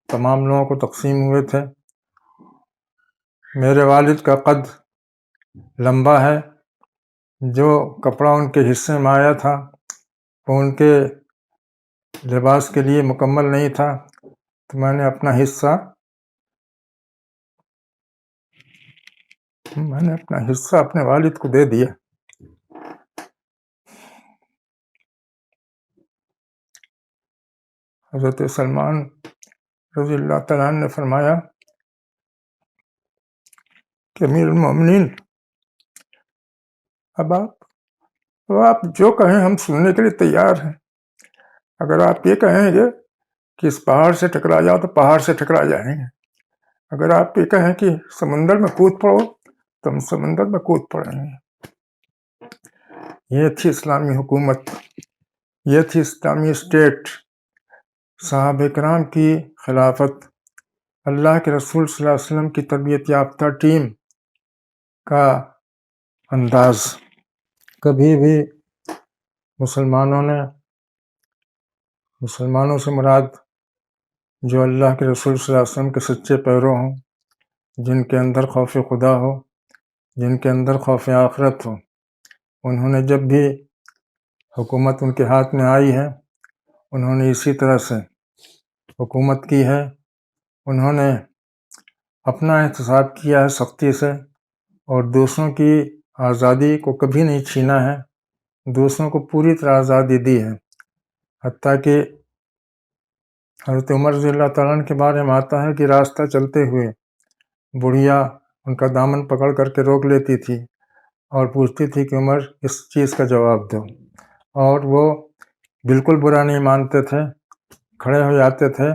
تمام لوگوں کو تقسیم ہوئے تھے۔ میرے والد کا قد لمبا ہے، جو کپڑا ان کے حصے میں آیا تھا وہ ان کے لباس کے لیے مکمل نہیں تھا، تو میں نے اپنا حصہ اپنے والد کو دے دیا۔ حضرت سلمان رضی اللہ تعالیٰ عنہ نے فرمایا کہ امیر المومنین، اب آپ جو کہیں ہم سننے کے لیے تیار ہیں۔ اگر آپ یہ کہیں گے کہ اس پہاڑ سے ٹکرا جاؤ تو پہاڑ سے ٹکرا جائیں گے، اگر آپ یہ کہیں کہ سمندر میں کود پڑو تو ہم سمندر میں کود پڑیں گے۔ یہ تھی اسلامی حکومت، یہ تھی اسلامی اسٹیٹ، صحابہ کرام کی خلافت، اللہ کے رسول صلی اللہ علیہ وسلم کی تربیت یافتہ ٹیم کا انداز۔ کبھی بھی مسلمانوں سے مراد جو اللہ کے رسول صلی اللہ علیہ وسلم کے سچے پیرو ہوں، جن کے اندر خوف خدا ہو، جن کے اندر خوف آخرت ہو، انہوں نے جب بھی حکومت ان کے ہاتھ میں آئی ہے، انہوں نے اسی طرح سے حکومت کی ہے۔ انہوں نے اپنا احتساب کیا ہے سختی سے، اور دوسروں کی آزادی کو کبھی نہیں چھینا ہے، دوسروں کو پوری طرح آزادی دی ہے۔ حتیٰ کہ حضرت عمر رضی اللہ تعالیٰ عنہ کے بارے میں آتا ہے کہ راستہ چلتے ہوئے بڑھیا ان کا دامن پکڑ کر کے روک لیتی تھی اور پوچھتی تھی کہ عمر اس چیز کا جواب دو، اور وہ بالکل برا نہیں مانتے تھے، کھڑے ہو جاتے تھے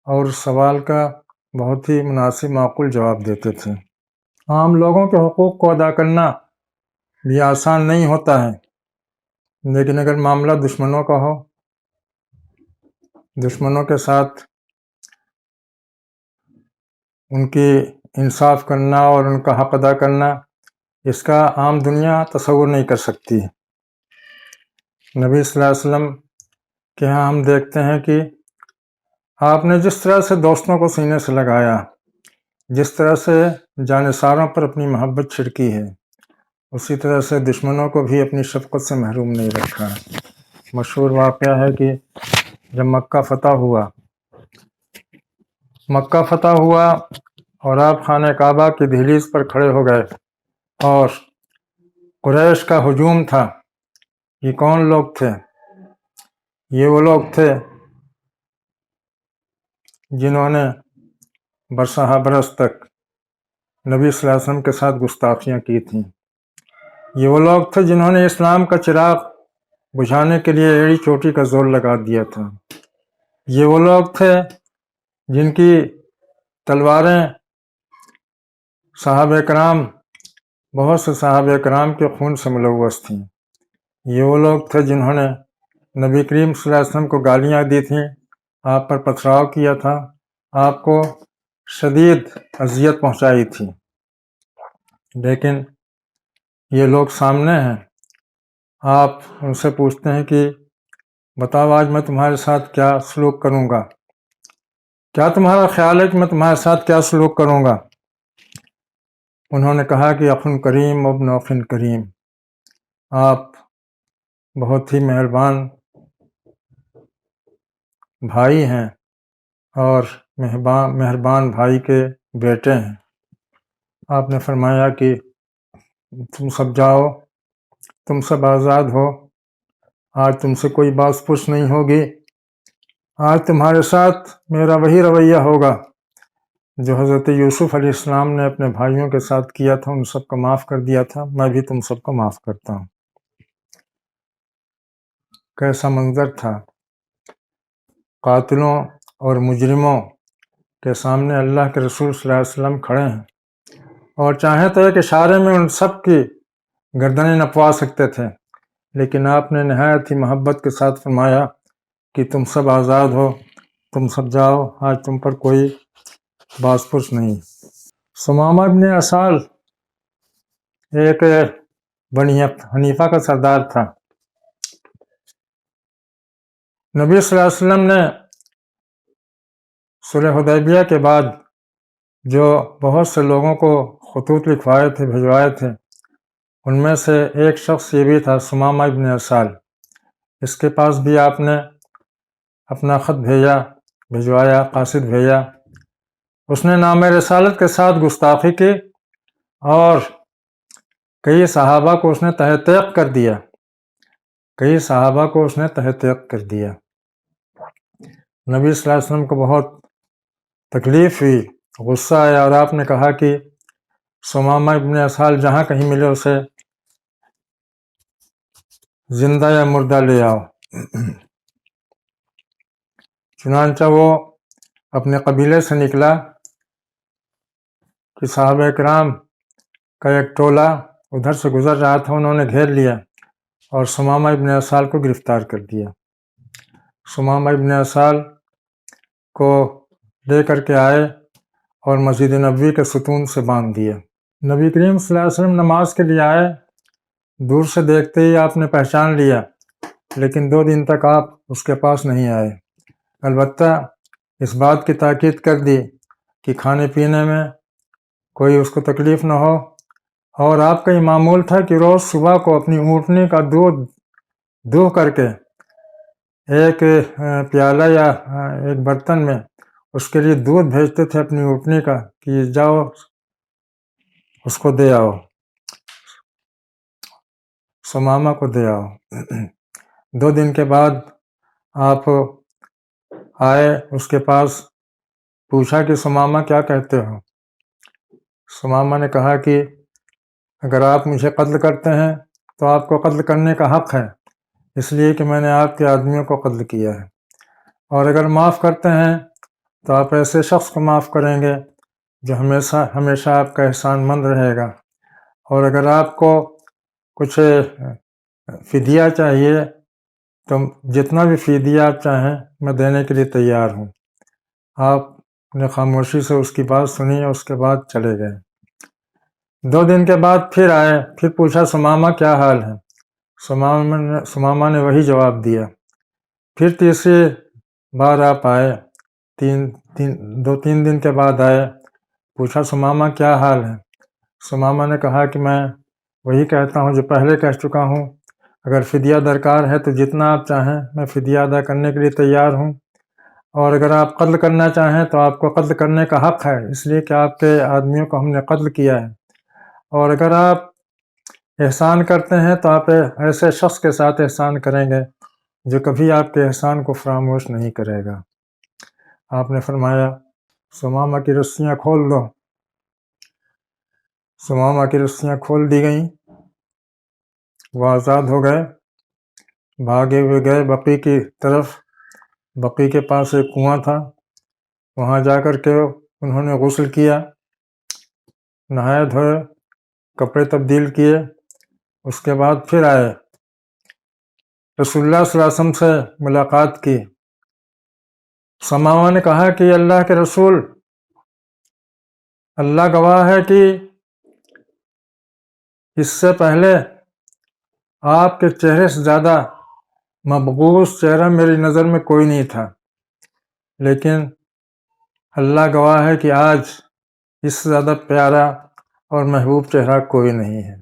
اور اس سوال کا بہت ہی مناسب معقول جواب دیتے تھے۔ عام لوگوں کے حقوق کو ادا کرنا بھی آسان نہیں ہوتا ہے، لیکن اگر معاملہ دشمنوں کا ہو، دشمنوں کے ساتھ ان کی انصاف کرنا اور ان کا حق ادا کرنا، اس کا عام دنیا تصور نہیں کر سکتی۔ نبی صلی اللہ علیہ وسلم کے ہاں ہم دیکھتے ہیں کہ آپ نے جس طرح سے دوستوں کو سینے سے لگایا، جس طرح سے جانثاروں پر اپنی محبت چھڑکی ہے، اسی طرح سے دشمنوں کو بھی اپنی شفقت سے محروم نہیں رکھا۔ مشہور واقعہ ہے کہ جب مکہ فتح ہوا اور آپ خانہ کعبہ کی دہلیز پر کھڑے ہو گئے اور قریش کا ہجوم تھا۔ یہ کون لوگ تھے؟ یہ وہ لوگ تھے جنہوں نے برسہ برس تک نبی صلی اللہ علیہ وسلم کے ساتھ گستاخیاں کی تھیں۔ یہ وہ لوگ تھے جنہوں نے اسلام کا چراغ بجھانے کے لیے ایڑی چوٹی کا زور لگا دیا تھا۔ یہ وہ لوگ تھے جن کی تلواریں صحابہ کرام، بہت سے صحابہ کرام کے خون سے ملوث تھیں۔ یہ وہ لوگ تھے جنہوں نے نبی کریم صلی اللہ علیہ وسلم کو گالیاں دی تھیں، آپ پر پتھراؤ کیا تھا، آپ کو شدید اذیت پہنچائی تھی۔ لیکن یہ لوگ سامنے ہیں، آپ ان سے پوچھتے ہیں کہ بتاؤ آج میں تمہارے ساتھ کیا سلوک کروں گا؟ کیا تمہارا خیال ہے کہ میں تمہارے ساتھ کیا سلوک کروں گا؟ انہوں نے کہا کہ اخن کریم ابن اخن کریم، آپ بہت ہی مہربان بھائی ہیں اور مہربان بھائی کے بیٹے ہیں۔ آپ نے فرمایا کہ تم سب جاؤ، تم سب آزاد ہو، آج تم سے کوئی باز پرس نہیں ہوگی، آج تمہارے ساتھ میرا وہی رویہ ہوگا جو حضرت یوسف علیہ السلام نے اپنے بھائیوں کے ساتھ کیا تھا، ان سب کو معاف کر دیا تھا، میں بھی تم سب کو معاف کرتا ہوں۔ کیسا منظر تھا! قاتلوں اور مجرموں کے سامنے اللہ کے رسول صلی اللہ علیہ وسلم کھڑے ہیں اور چاہیں تو ایک اشارے میں ان سب کی گردنیں نپوا سکتے تھے، لیکن آپ نے نہایت ہی محبت کے ساتھ فرمایا کہ تم سب آزاد ہو، تم سب جاؤ، آج تم پر کوئی باز پرس نہیں۔ ثمامہ ابن اسال ایک بنی حنیفہ کا سردار تھا۔ نبی صلی اللہ علیہ وسلم نے صلح حدیبیہ کے بعد جو بہت سے لوگوں کو خطوط لکھوائے تھے، بھجوائے تھے، ان میں سے ایک شخص یہ بھی تھا، ثمامہ ابن اسال۔ اس کے پاس بھی آپ نے اپنا خط بھجوایا، قاصد بھیجا۔ اس نے نام رسالت کے ساتھ گستاخی کی اور کئی صحابہ کو اس نے تہ طیق کر دیا۔ نبی صلی اللہ علیہ وسلم کو بہت تکلیف ہوئی، غصہ آیا، اور آپ نے کہا کہ ثمامہ ابن اسال جہاں کہیں ملے اسے زندہ یا مردہ لے آؤ۔ چنانچہ وہ اپنے قبیلے سے نکلا کہ صحابہ کرام کا ایک ٹولہ ادھر سے گزر رہا تھا، انہوں نے گھیر لیا اور ثمامہ ابن اسال کو گرفتار کر دیا۔ ثمامہ ابن اسال کو لے کر کے آئے اور مسجد نبوی کے ستون سے باندھ دیا۔ نبی کریم صلی اللہ علیہ وسلم نماز کے لیے آئے، دور سے دیکھتے ہی آپ نے پہچان لیا، لیکن 2 دن تک آپ اس کے پاس نہیں آئے۔ البتہ اس بات کی تاکید کر دی کہ کھانے پینے میں کوئی اس کو تکلیف نہ ہو، اور آپ کا یہ معمول تھا کہ روز صبح کو اپنی اونٹنی کا دودھ دوہ کر کے ایک پیالہ یا ایک برتن میں اس کے لیے دودھ بھیجتے تھے اپنی اونٹنی کا کہ جاؤ اس کو دے آؤ، ثمامہ کو دے آؤ۔ 2 دن کے بعد آپ آئے اس کے پاس، پوچھا کہ ثمامہ کیا کہتے ہو؟ ثمامہ نے کہا کہ اگر آپ مجھے قتل کرتے ہیں تو آپ کو قتل کرنے کا حق ہے، اس لیے کہ میں نے آپ کے آدمیوں کو قتل کیا ہے، اور اگر معاف کرتے ہیں تو آپ ایسے شخص کو معاف کریں گے جو ہمیشہ ہمیشہ آپ کا احسان مند رہے گا، اور اگر آپ کو کچھ فدیہ چاہیے تو جتنا بھی فدیہ آپ چاہیں میں دینے کے لیے تیار ہوں۔ آپ نے خاموشی سے اس کی بات سنی اور اس کے بعد چلے گئے۔ 2 دن کے بعد پھر آئے، پھر پوچھا ثمامہ کیا حال ہے؟ ثمامہ نے وہی جواب دیا۔ پھر تیسری بار آپ آئے، 2-3 دن کے بعد آئے، پوچھا ثمامہ کیا حال ہے؟ ثمامہ نے کہا کہ میں وہی کہتا ہوں جو پہلے کہہ چکا ہوں، اگر فدیہ درکار ہے تو جتنا آپ چاہیں میں فدیہ ادا کرنے کے لیے تیار ہوں، اور اگر آپ قتل کرنا چاہیں تو آپ کو قتل کرنے کا حق ہے، اس لیے کہ آپ کے آدمیوں کو ہم نے قتل کیا ہے، اور اگر آپ احسان کرتے ہیں تو آپ ایسے شخص کے ساتھ احسان کریں گے جو کبھی آپ کے احسان کو فراموش نہیں کرے گا۔ آپ نے فرمایا ثمامہ کی رسیاں کھول دو۔ ثمامہ کی رسیاں کھول دی گئیں، وہ آزاد ہو گئے، بھاگے ہوئے گئے بقیع کی طرف۔ بقیع کے پاس ایک کنواں تھا، وہاں جا کر کے انہوں نے غسل کیا، نہائے دھوئے، کپڑے تبدیل کیے، اس کے بعد پھر آئے، رسول اللہ صلی اللہ علیہ وسلم سے ملاقات کی۔ ثمامہ نے کہا کہ اللہ کے رسول، اللہ گواہ ہے کہ اس سے پہلے آپ کے چہرے سے زیادہ مبغوث چہرہ میری نظر میں کوئی نہیں تھا، لیکن اللہ گواہ ہے کہ آج اس سے زیادہ پیارا اور محبوب چہرہ کوئی نہیں ہے۔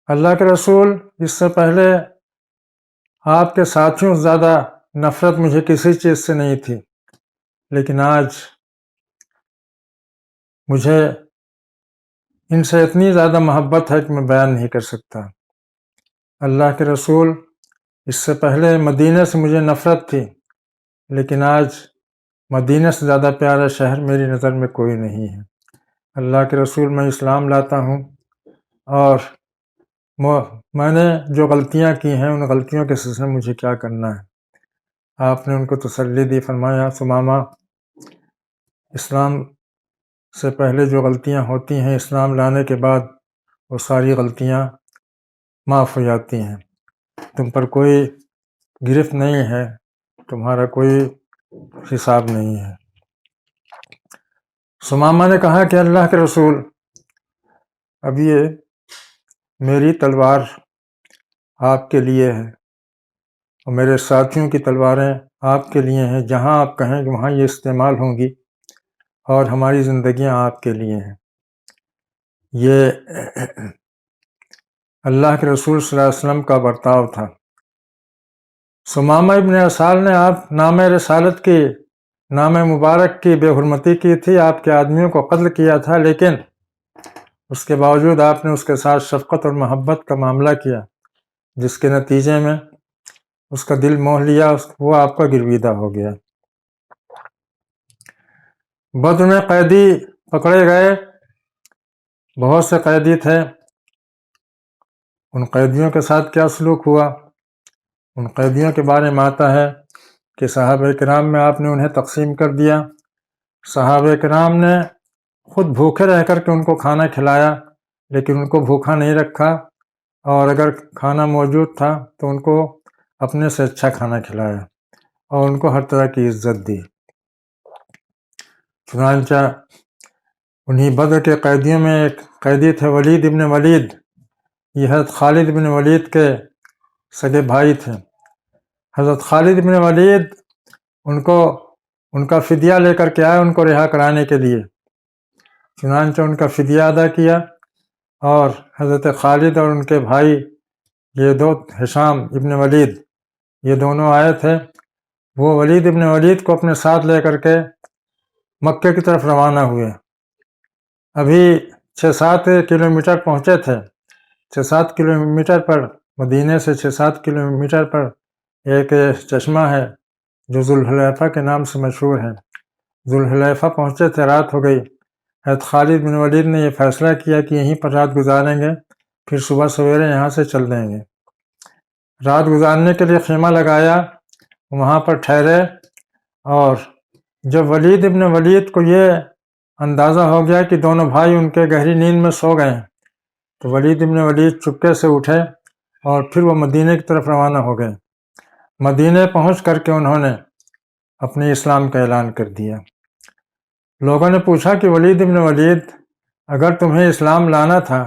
اللہ کے رسول، اس سے پہلے آپ کے ساتھیوں سے زیادہ نفرت مجھے کسی چیز سے نہیں تھی، لیکن آج مجھے ان سے اتنی زیادہ محبت ہے کہ میں بیان نہیں کر سکتا۔ اللہ کے رسول، اس سے پہلے مدینہ سے مجھے نفرت تھی، لیکن آج مدینہ سے زیادہ پیارا شہر میری نظر میں کوئی نہیں ہے۔ اللہ کے رسول، میں اسلام لاتا ہوں، اور میں نے جو غلطیاں کی ہیں ان غلطیوں کے سلسلے میں مجھے کیا کرنا ہے۔ آپ نے ان کو تسلی دی، فرمایا ثمامہ، اسلام سے پہلے جو غلطیاں ہوتی ہیں اسلام لانے کے بعد وہ ساری غلطیاں معاف ہو جاتی ہیں، تم پر کوئی گرفت نہیں ہے، تمہارا کوئی حساب نہیں ہے۔ ثمامہ نے کہا کہ اللہ کے رسول، اب یہ میری تلوار آپ کے لیے ہے اور میرے ساتھیوں کی تلواریں آپ کے لیے ہیں، جہاں آپ کہیں کہ وہاں یہ استعمال ہوں گی، اور ہماری زندگیاں آپ کے لیے ہیں۔ یہ اللہ کے رسول صلی اللہ علیہ وسلم کا برتاؤ تھا۔ ثمامہ ابن اسال نے آپ نام رسالت کی، نام مبارک کی بے حرمتی کی تھی، آپ کے آدمیوں کو قتل کیا تھا، لیکن اس کے باوجود آپ نے اس کے ساتھ شفقت اور محبت کا معاملہ کیا، جس کے نتیجے میں اس کا دل موہ لیا، وہ آپ کا گرویدہ ہو گیا۔ بدر میں قیدی پکڑے گئے، بہت سے قیدی تھے، ان قیدیوں کے ساتھ کیا سلوک ہوا؟ ان قیدیوں کے بارے میں آتا ہے کہ صحابہ کرام میں آپ نے انہیں تقسیم کر دیا، صحابہ کرام نے خود بھوکے رہ کر کے ان کو کھانا کھلایا، لیکن ان کو بھوکا نہیں رکھا، اور اگر کھانا موجود تھا تو ان کو اپنے سے اچھا کھانا کھلایا اور ان کو ہر طرح کی عزت دی۔ چنانچہ انہی بدر کے قیدیوں میں ایک قیدی تھے ولید ابن ولید، یہ حضرت خالد ابن ولید کے سگے بھائی تھے۔ حضرت خالد ابن ولید ان کا فدیہ لے کر کے آئے ان کو رہا کرانے کے لیے، چنانچہ ان کا فدیہ ادا کیا، اور حضرت خالد اور ان کے بھائی یہ دو ہشام ابن ولید، یہ دونوں آئے تھے، وہ ولید ابن ولید کو اپنے ساتھ لے کر کے مکے کی طرف روانہ ہوئے۔ ابھی 6-7 کلومیٹر پہنچے تھے، 6-7 کلومیٹر پر، مدینے سے 6-7 کلومیٹر پر ایک چشمہ ہے جو ذوالحلیفہ کے نام سے مشہور ہے۔ ذوالحلیفہ پہنچے تھے، رات ہو گئی۔ حضرت خالد بن ولید نے یہ فیصلہ کیا کہ یہیں پر رات گزاریں گے، پھر صبح سویرے یہاں سے چل دیں گے۔ رات گزارنے کے لیے خیمہ لگایا، وہاں پر ٹھہرے، اور جب ولید ابن ولید کو یہ اندازہ ہو گیا کہ دونوں بھائی ان کے گہری نیند میں سو گئے ہیں، تو ولید ابن ولید چپکے سے اٹھے اور پھر وہ مدینے کی طرف روانہ ہو گئے۔ مدینے پہنچ کر کے انہوں نے اپنے اسلام کا اعلان کر دیا۔ لوگوں نے پوچھا کہ ولید ابن ولید، اگر تمہیں اسلام لانا تھا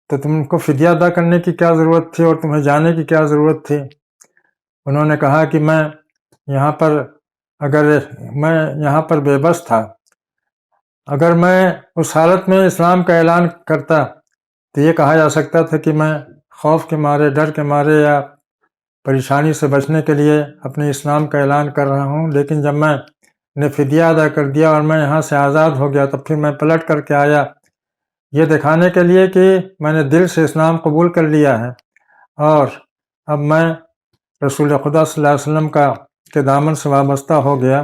تو تم کو فدیہ ادا کرنے کی کیا ضرورت تھی اور تمہیں جانے کی کیا ضرورت تھی؟ انہوں نے کہا کہ میں یہاں پر بے بس تھا، اگر میں اس حالت میں اسلام کا اعلان کرتا تو یہ کہا جا سکتا تھا کہ میں خوف کے مارے، ڈر کے مارے یا پریشانی سے بچنے کے لیے اپنے اسلام کا اعلان کر رہا ہوں، لیکن جب میں نے فدیہ ادا کر دیا اور میں یہاں سے آزاد ہو گیا تو پھر میں پلٹ کر کے آیا یہ دکھانے کے لیے کہ میں نے دل سے اسلام قبول کر لیا ہے، اور اب میں رسول خدا صلی اللہ علیہ وسلم کے دامن سے وابستہ ہو گیا،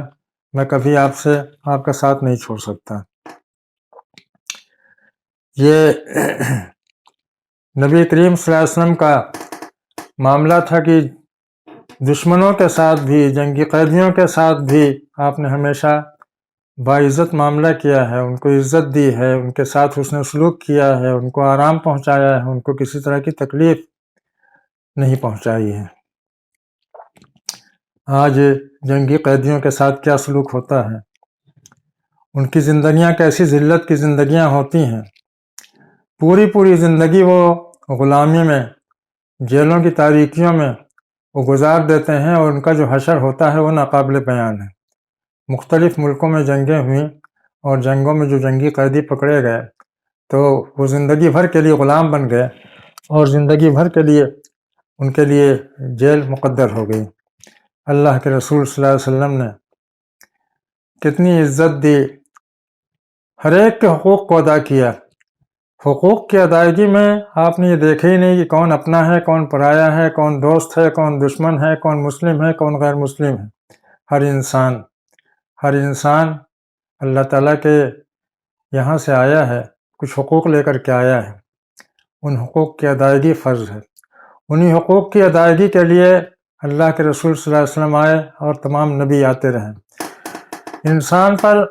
میں کبھی آپ کا ساتھ نہیں چھوڑ سکتا۔ یہ نبی کریم صلی اللہ علیہ وسلم کا معاملہ تھا کہ دشمنوں کے ساتھ بھی، جنگی قیدیوں کے ساتھ بھی آپ نے ہمیشہ باعزت معاملہ کیا ہے، ان کو عزت دی ہے، ان کے ساتھ حسن سلوک کیا ہے، ان کو آرام پہنچایا ہے، ان کو کسی طرح کی تکلیف نہیں پہنچائی ہے۔ آج جنگی قیدیوں کے ساتھ کیا سلوک ہوتا ہے، ان کی زندگیاں کیسی ذلت کی زندگیاں ہوتی ہیں، پوری زندگی وہ غلامی میں، جیلوں کی تاریکیوں میں وہ گزار دیتے ہیں، اور ان کا جو حشر ہوتا ہے وہ ناقابل بیان ہے۔ مختلف ملکوں میں جنگیں ہوئیں، اور جنگوں میں جو جنگی قیدی پکڑے گئے تو وہ زندگی بھر کے لیے غلام بن گئے، اور زندگی بھر کے لیے ان کے لیے جیل مقدر ہو گئی۔ اللہ کے رسول صلی اللہ علیہ وسلم نے کتنی عزت دی، ہر ایک کے حقوق کو ادا کیا۔ حقوق کی ادائیگی میں آپ نے یہ دیکھا ہی نہیں کہ کون اپنا ہے، کون پرایا ہے، کون دوست ہے، کون دشمن ہے، کون مسلم ہے، کون غیر مسلم ہے۔ ہر انسان اللہ تعالیٰ کے یہاں سے آیا ہے، کچھ حقوق لے کر کے آیا ہے، ان حقوق کی ادائیگی فرض ہے۔ انہی حقوق کی ادائیگی کے لیے اللہ کے رسول صلی اللہ علیہ وسلم آئے اور تمام نبی آتے رہے۔ انسان پر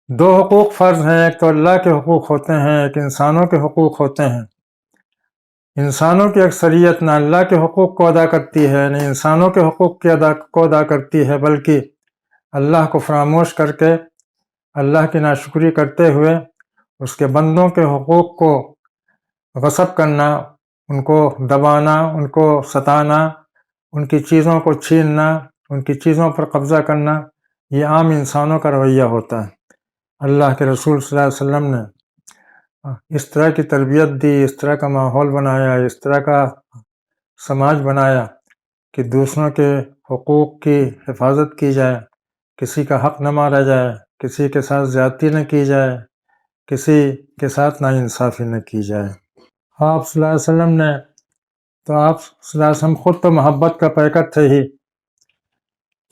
دو حقوق فرض ہیں، ایک تو اللہ کے حقوق ہوتے ہیں، ایک انسانوں کے حقوق ہوتے ہیں۔ انسانوں کی اکثریت نہ اللہ کے حقوق کو ادا کرتی ہے، نہ انسانوں کے حقوق کو ادا کرتی ہے، بلکہ اللہ کو فراموش کر کے، اللہ کی ناشکری کرتے ہوئے اس کے بندوں کے حقوق کو غصب کرنا، ان کو دبانا، ان کو ستانا، ان کی چیزوں کو چھیننا، ان کی چیزوں پر قبضہ کرنا، یہ عام انسانوں کا رویہ ہوتا ہے۔ اللہ کے رسول صلی اللہ علیہ وسلم نے اس طرح کی تربیت دی، اس طرح کا ماحول بنایا، اس طرح کا سماج بنایا کہ دوسروں کے حقوق کی حفاظت کی جائے، کسی کا حق نہ مارا جائے، کسی کے ساتھ زیادتی نہ کی جائے، کسی کے ساتھ ناانصافی نہ کی جائے۔ آپ صلی اللہ علیہ وسلم نے آپ صلی اللہ علیہ وسلم خود تو محبت کا پیکر تھے ہی،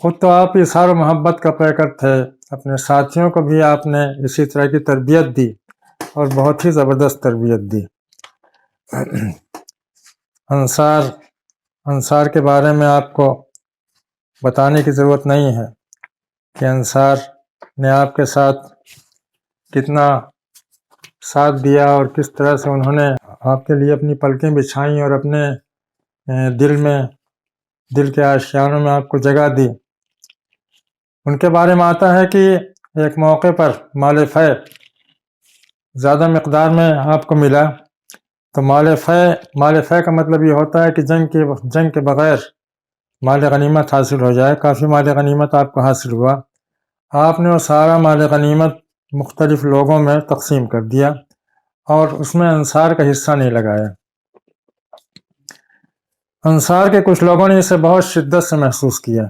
خود تو آپ اظہار و محبت کا پیکر تھے، اپنے ساتھیوں کو بھی آپ نے اسی طرح کی تربیت دی، اور بہت ہی زبردست تربیت دی۔ انصار کے بارے میں آپ کو بتانے کی ضرورت نہیں ہے کہ انصار نے آپ کے ساتھ کتنا ساتھ دیا، اور کس طرح سے انہوں نے آپ کے لیے اپنی پلکیں بچھائیں اور اپنے دل کے آشیانوں میں آپ کو جگہ دی۔ ان کے بارے میں آتا ہے کہ ایک موقع پر مال فے زیادہ مقدار میں آپ کو ملا، تو مال فے کا مطلب یہ ہوتا ہے کہ جنگ کے بغیر مال غنیمت حاصل ہو جائے۔ کافی مال غنیمت آپ کو حاصل ہوا، آپ نے وہ سارا مال غنیمت مختلف لوگوں میں تقسیم کر دیا، اور اس میں انصار کا حصہ نہیں لگایا۔ انصار کے کچھ لوگوں نے اسے بہت شدت سے محسوس کیا،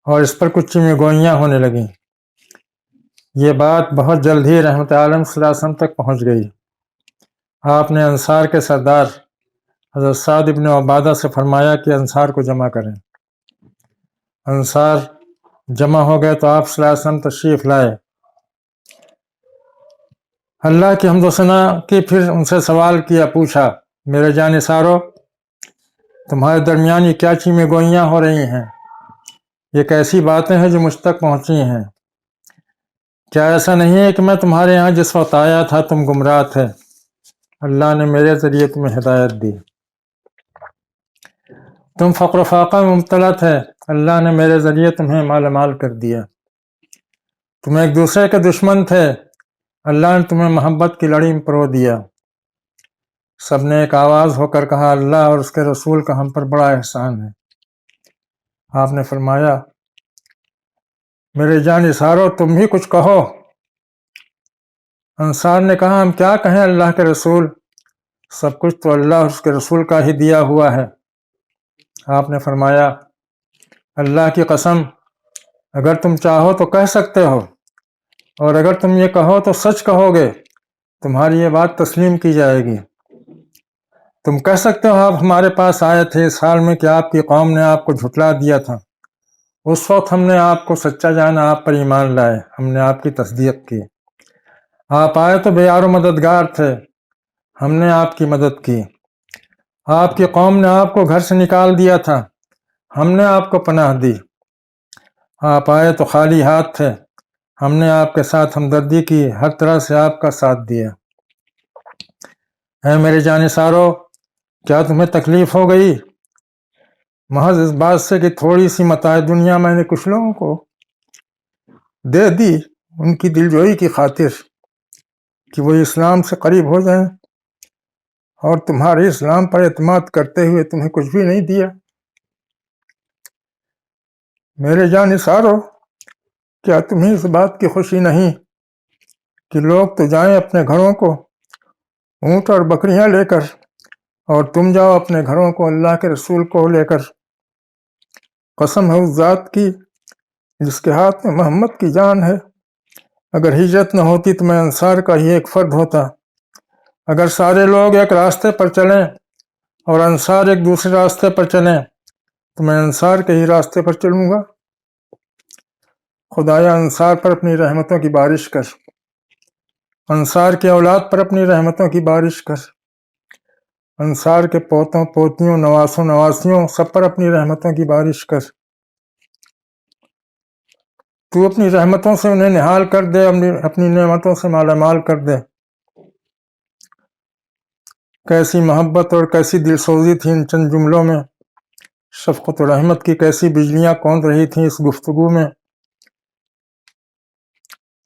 اور اس پر کچھ چیمیں گوئیاں ہونے لگیں۔ یہ بات بہت جلد ہی رحمت عالم صلی اللہ علیہ وسلم تک پہنچ گئی۔ آپ نے انصار کے سردار حضرت سعد ابن عبادہ سے فرمایا کہ انصار کو جمع کریں۔ انصار جمع ہو گئے تو آپ صلی اللہ علیہ وسلم تشریف لائے۔ اللہ کی حمد و ثنا کی، پھر ان سے سوال کیا، پوچھا، میرے جانثارو، تمہارے درمیان یہ کیا چیمیں گوئیاں ہو رہی ہیں؟ یہ کیسی باتیں ہیں جو مجھ تک پہنچی ہیں؟ کیا ایسا نہیں ہے کہ میں تمہارے یہاں جس وقت آیا تھا تم گمراہ تھے، اللہ نے میرے ذریعے تمہیں ہدایت دی، تم فقر و فاقہ میں مبتلا تھے، اللہ نے میرے ذریعے تمہیں مال مال کر دیا، تم ایک دوسرے کے دشمن تھے، اللہ نے تمہیں محبت کی لڑی میں پرو دیا۔ سب نے ایک آواز ہو کر کہا، اللہ اور اس کے رسول کا ہم پر بڑا احسان ہے۔ آپ نے فرمایا، میرے جانثارو، تم بھی کچھ کہو۔ انصار نے کہا، ہم کیا کہیں اللہ کے رسول، سب کچھ تو اللہ اور اس کے رسول کا ہی دیا ہوا ہے۔ آپ نے فرمایا، اللہ کی قسم، اگر تم چاہو تو کہہ سکتے ہو، اور اگر تم یہ کہو تو سچ کہو گے، تمہاری یہ بات تسلیم کی جائے گی۔ تم کہہ سکتے ہو، آپ ہمارے پاس آئے تھے اس حال میں کہ آپ کی قوم نے آپ کو جھٹلا دیا تھا، اس وقت ہم نے آپ کو سچا جانا، آپ پر ایمان لائے، ہم نے آپ کی تصدیق کی۔ آپ آئے تو بے یار و مددگار تھے، ہم نے آپ کی مدد کی۔ آپ کی قوم نے آپ کو گھر سے نکال دیا تھا، ہم نے آپ کو پناہ دی۔ آپ آئے تو خالی ہاتھ تھے، ہم نے آپ کے ساتھ ہمدردی کی، ہر طرح سے آپ کا ساتھ دیا۔ اے میرے جانثارو، کیا تمہیں تکلیف ہو گئی محض اس بات سے کہ تھوڑی سی متاع دنیا میں نے کچھ لوگوں کو دے دی، ان کی دلجوئی کی خاطر کہ وہ اسلام سے قریب ہو جائیں، اور تمہارے اسلام پر اعتماد کرتے ہوئے تمہیں کچھ بھی نہیں دیا؟ میرے جانثارو، کیا تمہیں اس بات کی خوشی نہیں کہ لوگ تو جائیں اپنے گھروں کو اونٹ اور بکریاں لے کر، اور تم جاؤ اپنے گھروں کو اللہ کے رسول کو لے کر؟ قسم ہے اس ذات کی جس کے ہاتھ میں محمد کی جان ہے، اگر ہجرت نہ ہوتی تو میں انصار کا ہی ایک فرد ہوتا۔ اگر سارے لوگ ایک راستے پر چلیں اور انصار ایک دوسرے راستے پر چلیں تو میں انصار کے ہی راستے پر چلوں گا۔ خدایا انصار پر اپنی رحمتوں کی بارش کر، انصار کی اولاد پر اپنی رحمتوں کی بارش کر، انصار کے پوتوں پوتیوں نواسوں نواسیوں سب پر اپنی رحمتوں کی بارش کر۔ تو اپنی رحمتوں سے انہیں نہال کر دے، اپنی نعمتوں سے مالا مال کر دے۔ کیسی محبت اور کیسی دل سوزی تھی ان چند جملوں میں، شفقت و رحمت کی کیسی بجلیاں کون رہی تھیں اس گفتگو میں۔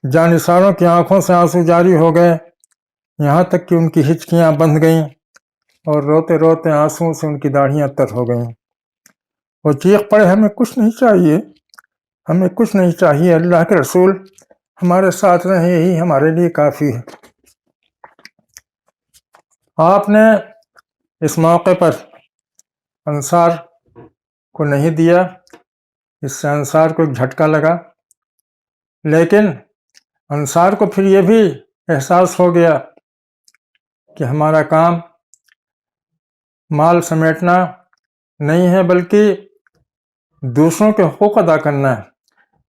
جانثاروں کی آنکھوں سے آنسو جاری ہو گئے، یہاں تک کہ ان کی ہچکیاں بندھ گئیں، اور روتے روتے آنسوؤں سے ان کی داڑھیاں تر ہو گئیں۔ وہ چیخ پڑے، ہمیں کچھ نہیں چاہیے، ہمیں کچھ نہیں چاہیے، اللہ کے رسول ہمارے ساتھ رہیں، یہی ہمارے لیے کافی ہے۔ آپ نے اس موقع پر انصار کو نہیں دیا، اس سے انصار کو ایک جھٹکا لگا، لیکن انصار کو پھر یہ بھی احساس ہو گیا کہ ہمارا کام مال سمیٹنا نہیں ہے، بلکہ دوسروں کے حقوق ادا کرنا ہے۔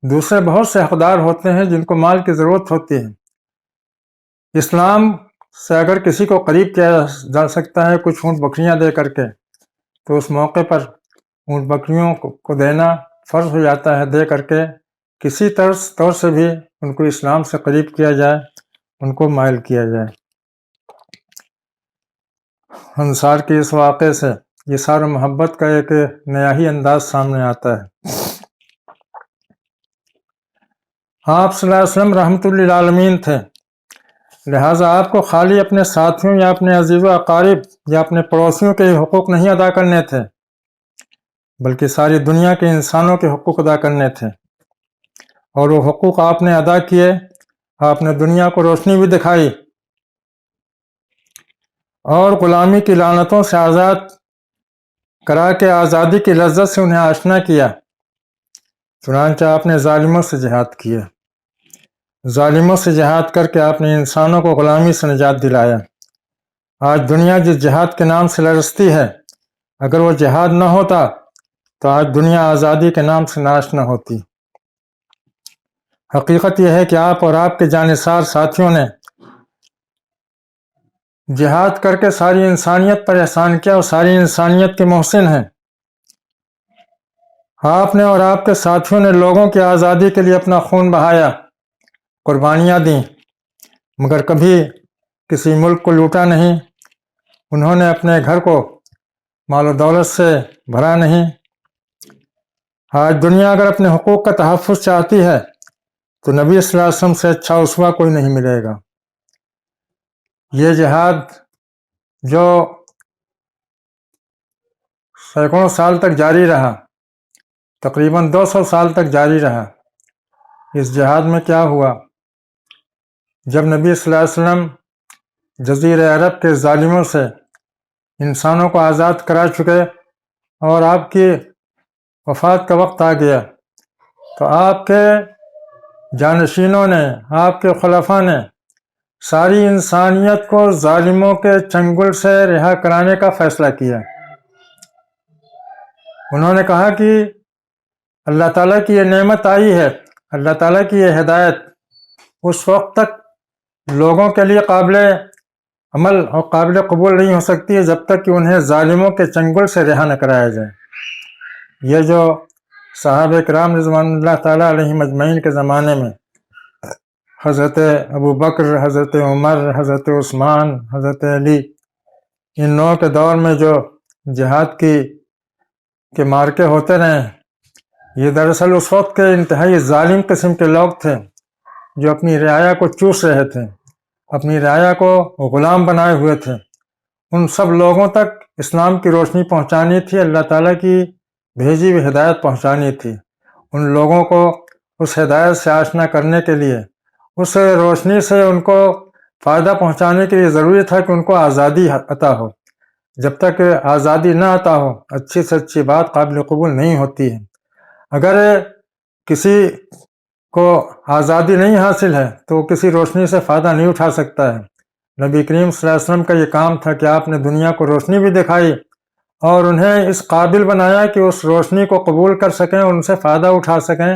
دوسرے بہت سے حقدار ہوتے ہیں جن کو مال کی ضرورت ہوتی ہے۔ اسلام سے اگر کسی کو قریب کیا جا سکتا ہے کچھ اونٹ بکریاں دے کر کے، تو اس موقع پر اونٹ بکریوں کو دینا فرض ہو جاتا ہے، دے کر کے کسی طور سے بھی ان کو اسلام سے قریب کیا جائے، ان کو مائل کیا جائے۔ انصار کے اس واقعے سے یہ سار و محبت کا ایک نیا ہی انداز سامنے آتا ہے۔ آپ صلی اللہ علیہ وسلم رحمۃ للعالمین تھے، لہٰذا آپ کو خالی اپنے ساتھیوں یا اپنے عزیز و اقارب یا اپنے پڑوسیوں کے حقوق نہیں ادا کرنے تھے، بلکہ ساری دنیا کے انسانوں کے حقوق ادا کرنے تھے، اور وہ حقوق آپ نے ادا کیے۔ آپ نے دنیا کو روشنی بھی دکھائی اور غلامی کی لعنتوں سے آزاد کرا کے آزادی کی لذت سے انہیں آشنا کیا۔ چنانچہ آپ نے ظالموں سے جہاد کیا، ظالموں سے جہاد کر کے آپ نے انسانوں کو غلامی سے نجات دلایا۔ آج دنیا جس جہاد کے نام سے لرزتی ہے، اگر وہ جہاد نہ ہوتا تو آج دنیا آزادی کے نام سے ناش نہ ہوتی۔ حقیقت یہ ہے کہ آپ اور آپ کے جانثار ساتھیوں نے جہاد کر کے ساری انسانیت پر احسان کیا اور ساری انسانیت کے محسن ہیں۔ آپ نے اور آپ کے ساتھیوں نے لوگوں کی آزادی کے لیے اپنا خون بہایا، قربانیاں دیں، مگر کبھی کسی ملک کو لوٹا نہیں۔ انہوں نے اپنے گھر کو مال و دولت سے بھرا نہیں۔ آج دنیا اگر اپنے حقوق کا تحفظ چاہتی ہے تو نبی صلی اللہ علیہ وسلم سے اچھا اسوہ کوئی نہیں ملے گا۔ یہ جہاد جو سینکڑوں سال تک جاری رہا، تقریباً 200 سال تک جاری رہا، اس جہاد میں کیا ہوا؟ جب نبی صلی اللہ علیہ وسلم جزیرہ عرب کے ظالموں سے انسانوں کو آزاد کرا چکے اور آپ کی وفات کا وقت آ گیا تو آپ کے جانشینوں نے، آپ کے خلفاء نے ساری انسانیت کو ظالموں کے چنگل سے رہا کرانے کا فیصلہ کیا۔ انہوں نے کہا کہ اللہ تعالیٰ کی یہ نعمت آئی ہے، اللہ تعالیٰ کی یہ ہدایت اس وقت تک لوگوں کے لیے قابل عمل اور قابل قبول نہیں ہو سکتی ہے جب تک کہ انہیں ظالموں کے چنگل سے رہا نہ کرایا جائے۔ یہ جو صحابہ کرام رضوان اللہ تعالیٰ علیہم اجمعین کے زمانے میں حضرت ابو بکر، حضرت عمر، حضرت عثمان، حضرت علی، ان نو کے دور میں جو جہاد کے مارکے ہوتے رہے، یہ دراصل اس وقت کے انتہائی ظالم قسم کے لوگ تھے جو اپنی رعایا کو چوس رہے تھے، اپنی رعایا کو غلام بنائے ہوئے تھے۔ ان سب لوگوں تک اسلام کی روشنی پہنچانی تھی، اللہ تعالیٰ کی بھیجی ہوئی ہدایت پہنچانی تھی۔ ان لوگوں کو اس ہدایت سے آشنا کرنے کے لیے، اس روشنی سے ان کو فائدہ پہنچانے کے لیے ضروری تھا کہ ان کو آزادی عطا ہو۔ جب تک آزادی نہ عطا ہو، اچھی سے اچھی بات قابل قبول نہیں ہوتی ہے۔ اگر کسی کو آزادی نہیں حاصل ہے تو وہ کسی روشنی سے فائدہ نہیں اٹھا سکتا ہے۔ نبی کریم صلی اللہ علیہ وسلم کا یہ کام تھا کہ آپ نے دنیا کو روشنی بھی دکھائی اور انہیں اس قابل بنایا کہ اس روشنی کو قبول کر سکیں، ان سے فائدہ اٹھا سکیں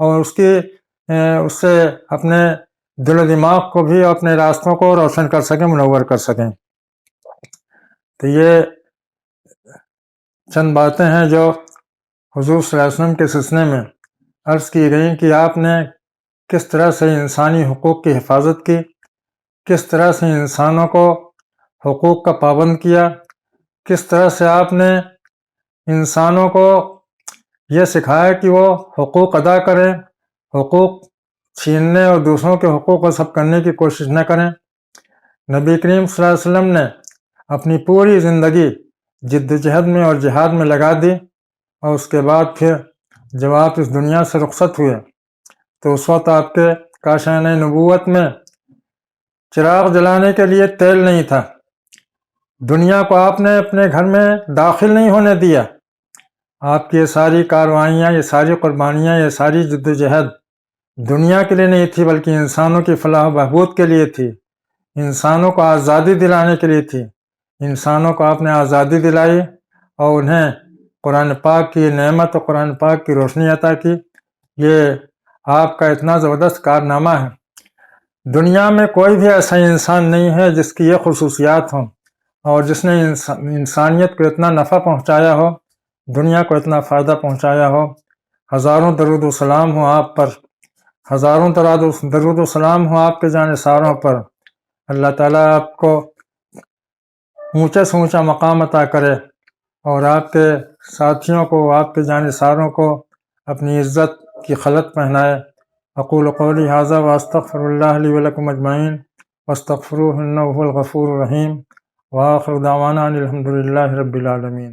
اور اس سے اپنے دل و دماغ کو بھی، اپنے راستوں کو روشن کر سکیں، منور کر سکیں۔ تو یہ چند باتیں ہیں جو حضور صلی اللہ علیہ وسلم کے سلسلے میں عرض کی گئیں کہ آپ نے کس طرح سے انسانی حقوق کی حفاظت کی، کس طرح سے انسانوں کو حقوق کا پابند کیا، کس طرح سے آپ نے انسانوں کو یہ سکھایا کہ وہ حقوق ادا کریں، حقوق چھیننے اور دوسروں کے حقوق کو سب کرنے کی کوشش نہ کریں۔ نبی کریم صلی اللہ علیہ وسلم نے اپنی پوری زندگی جد و جہد میں اور جہاد میں لگا دی، اور اس کے بعد پھر جب آپ اس دنیا سے رخصت ہوئے تو اس وقت آپ کے کاشانہ نبوت میں چراغ جلانے کے لیے تیل نہیں تھا۔ دنیا کو آپ نے اپنے گھر میں داخل نہیں ہونے دیا۔ آپ کی یہ ساری کاروائیاں، یہ ساری قربانیاں، یہ ساری جد و جہد دنیا کے لیے نہیں تھی بلکہ انسانوں کی فلاح و بہبود کے لیے تھی، انسانوں کو آزادی دلانے کے لیے تھی۔ انسانوں کو آپ نے آزادی دلائی اور انہیں قرآن پاک کی نعمت اور قرآن پاک کی روشنی عطا کی۔ یہ آپ کا اتنا زبردست کارنامہ ہے۔ دنیا میں کوئی بھی ایسا انسان نہیں ہے جس کی یہ خصوصیات ہوں اور جس نے انسانیت کو اتنا نفع پہنچایا ہو، دنیا کو اتنا فائدہ پہنچایا ہو۔ ہزاروں درود و سلام ہوں آپ پر، ہزاروں درود و سلام ہوں آپ کے جانثاروں پر۔ اللہ تعالیٰ آپ کو اونچے سے اونچا مقام عطا کرے اور آپ کے ساتھیوں کو، آپ کے جانثاروں کو اپنی عزت کی خلط پہنائے۔ اقول قولی ھذا واستغفر اللہ لی ولکم اجمعین واستغفروہ انہ ھو الغفور الرحیم، وآخر دعوانا ان الحمد للہ رب العالمین۔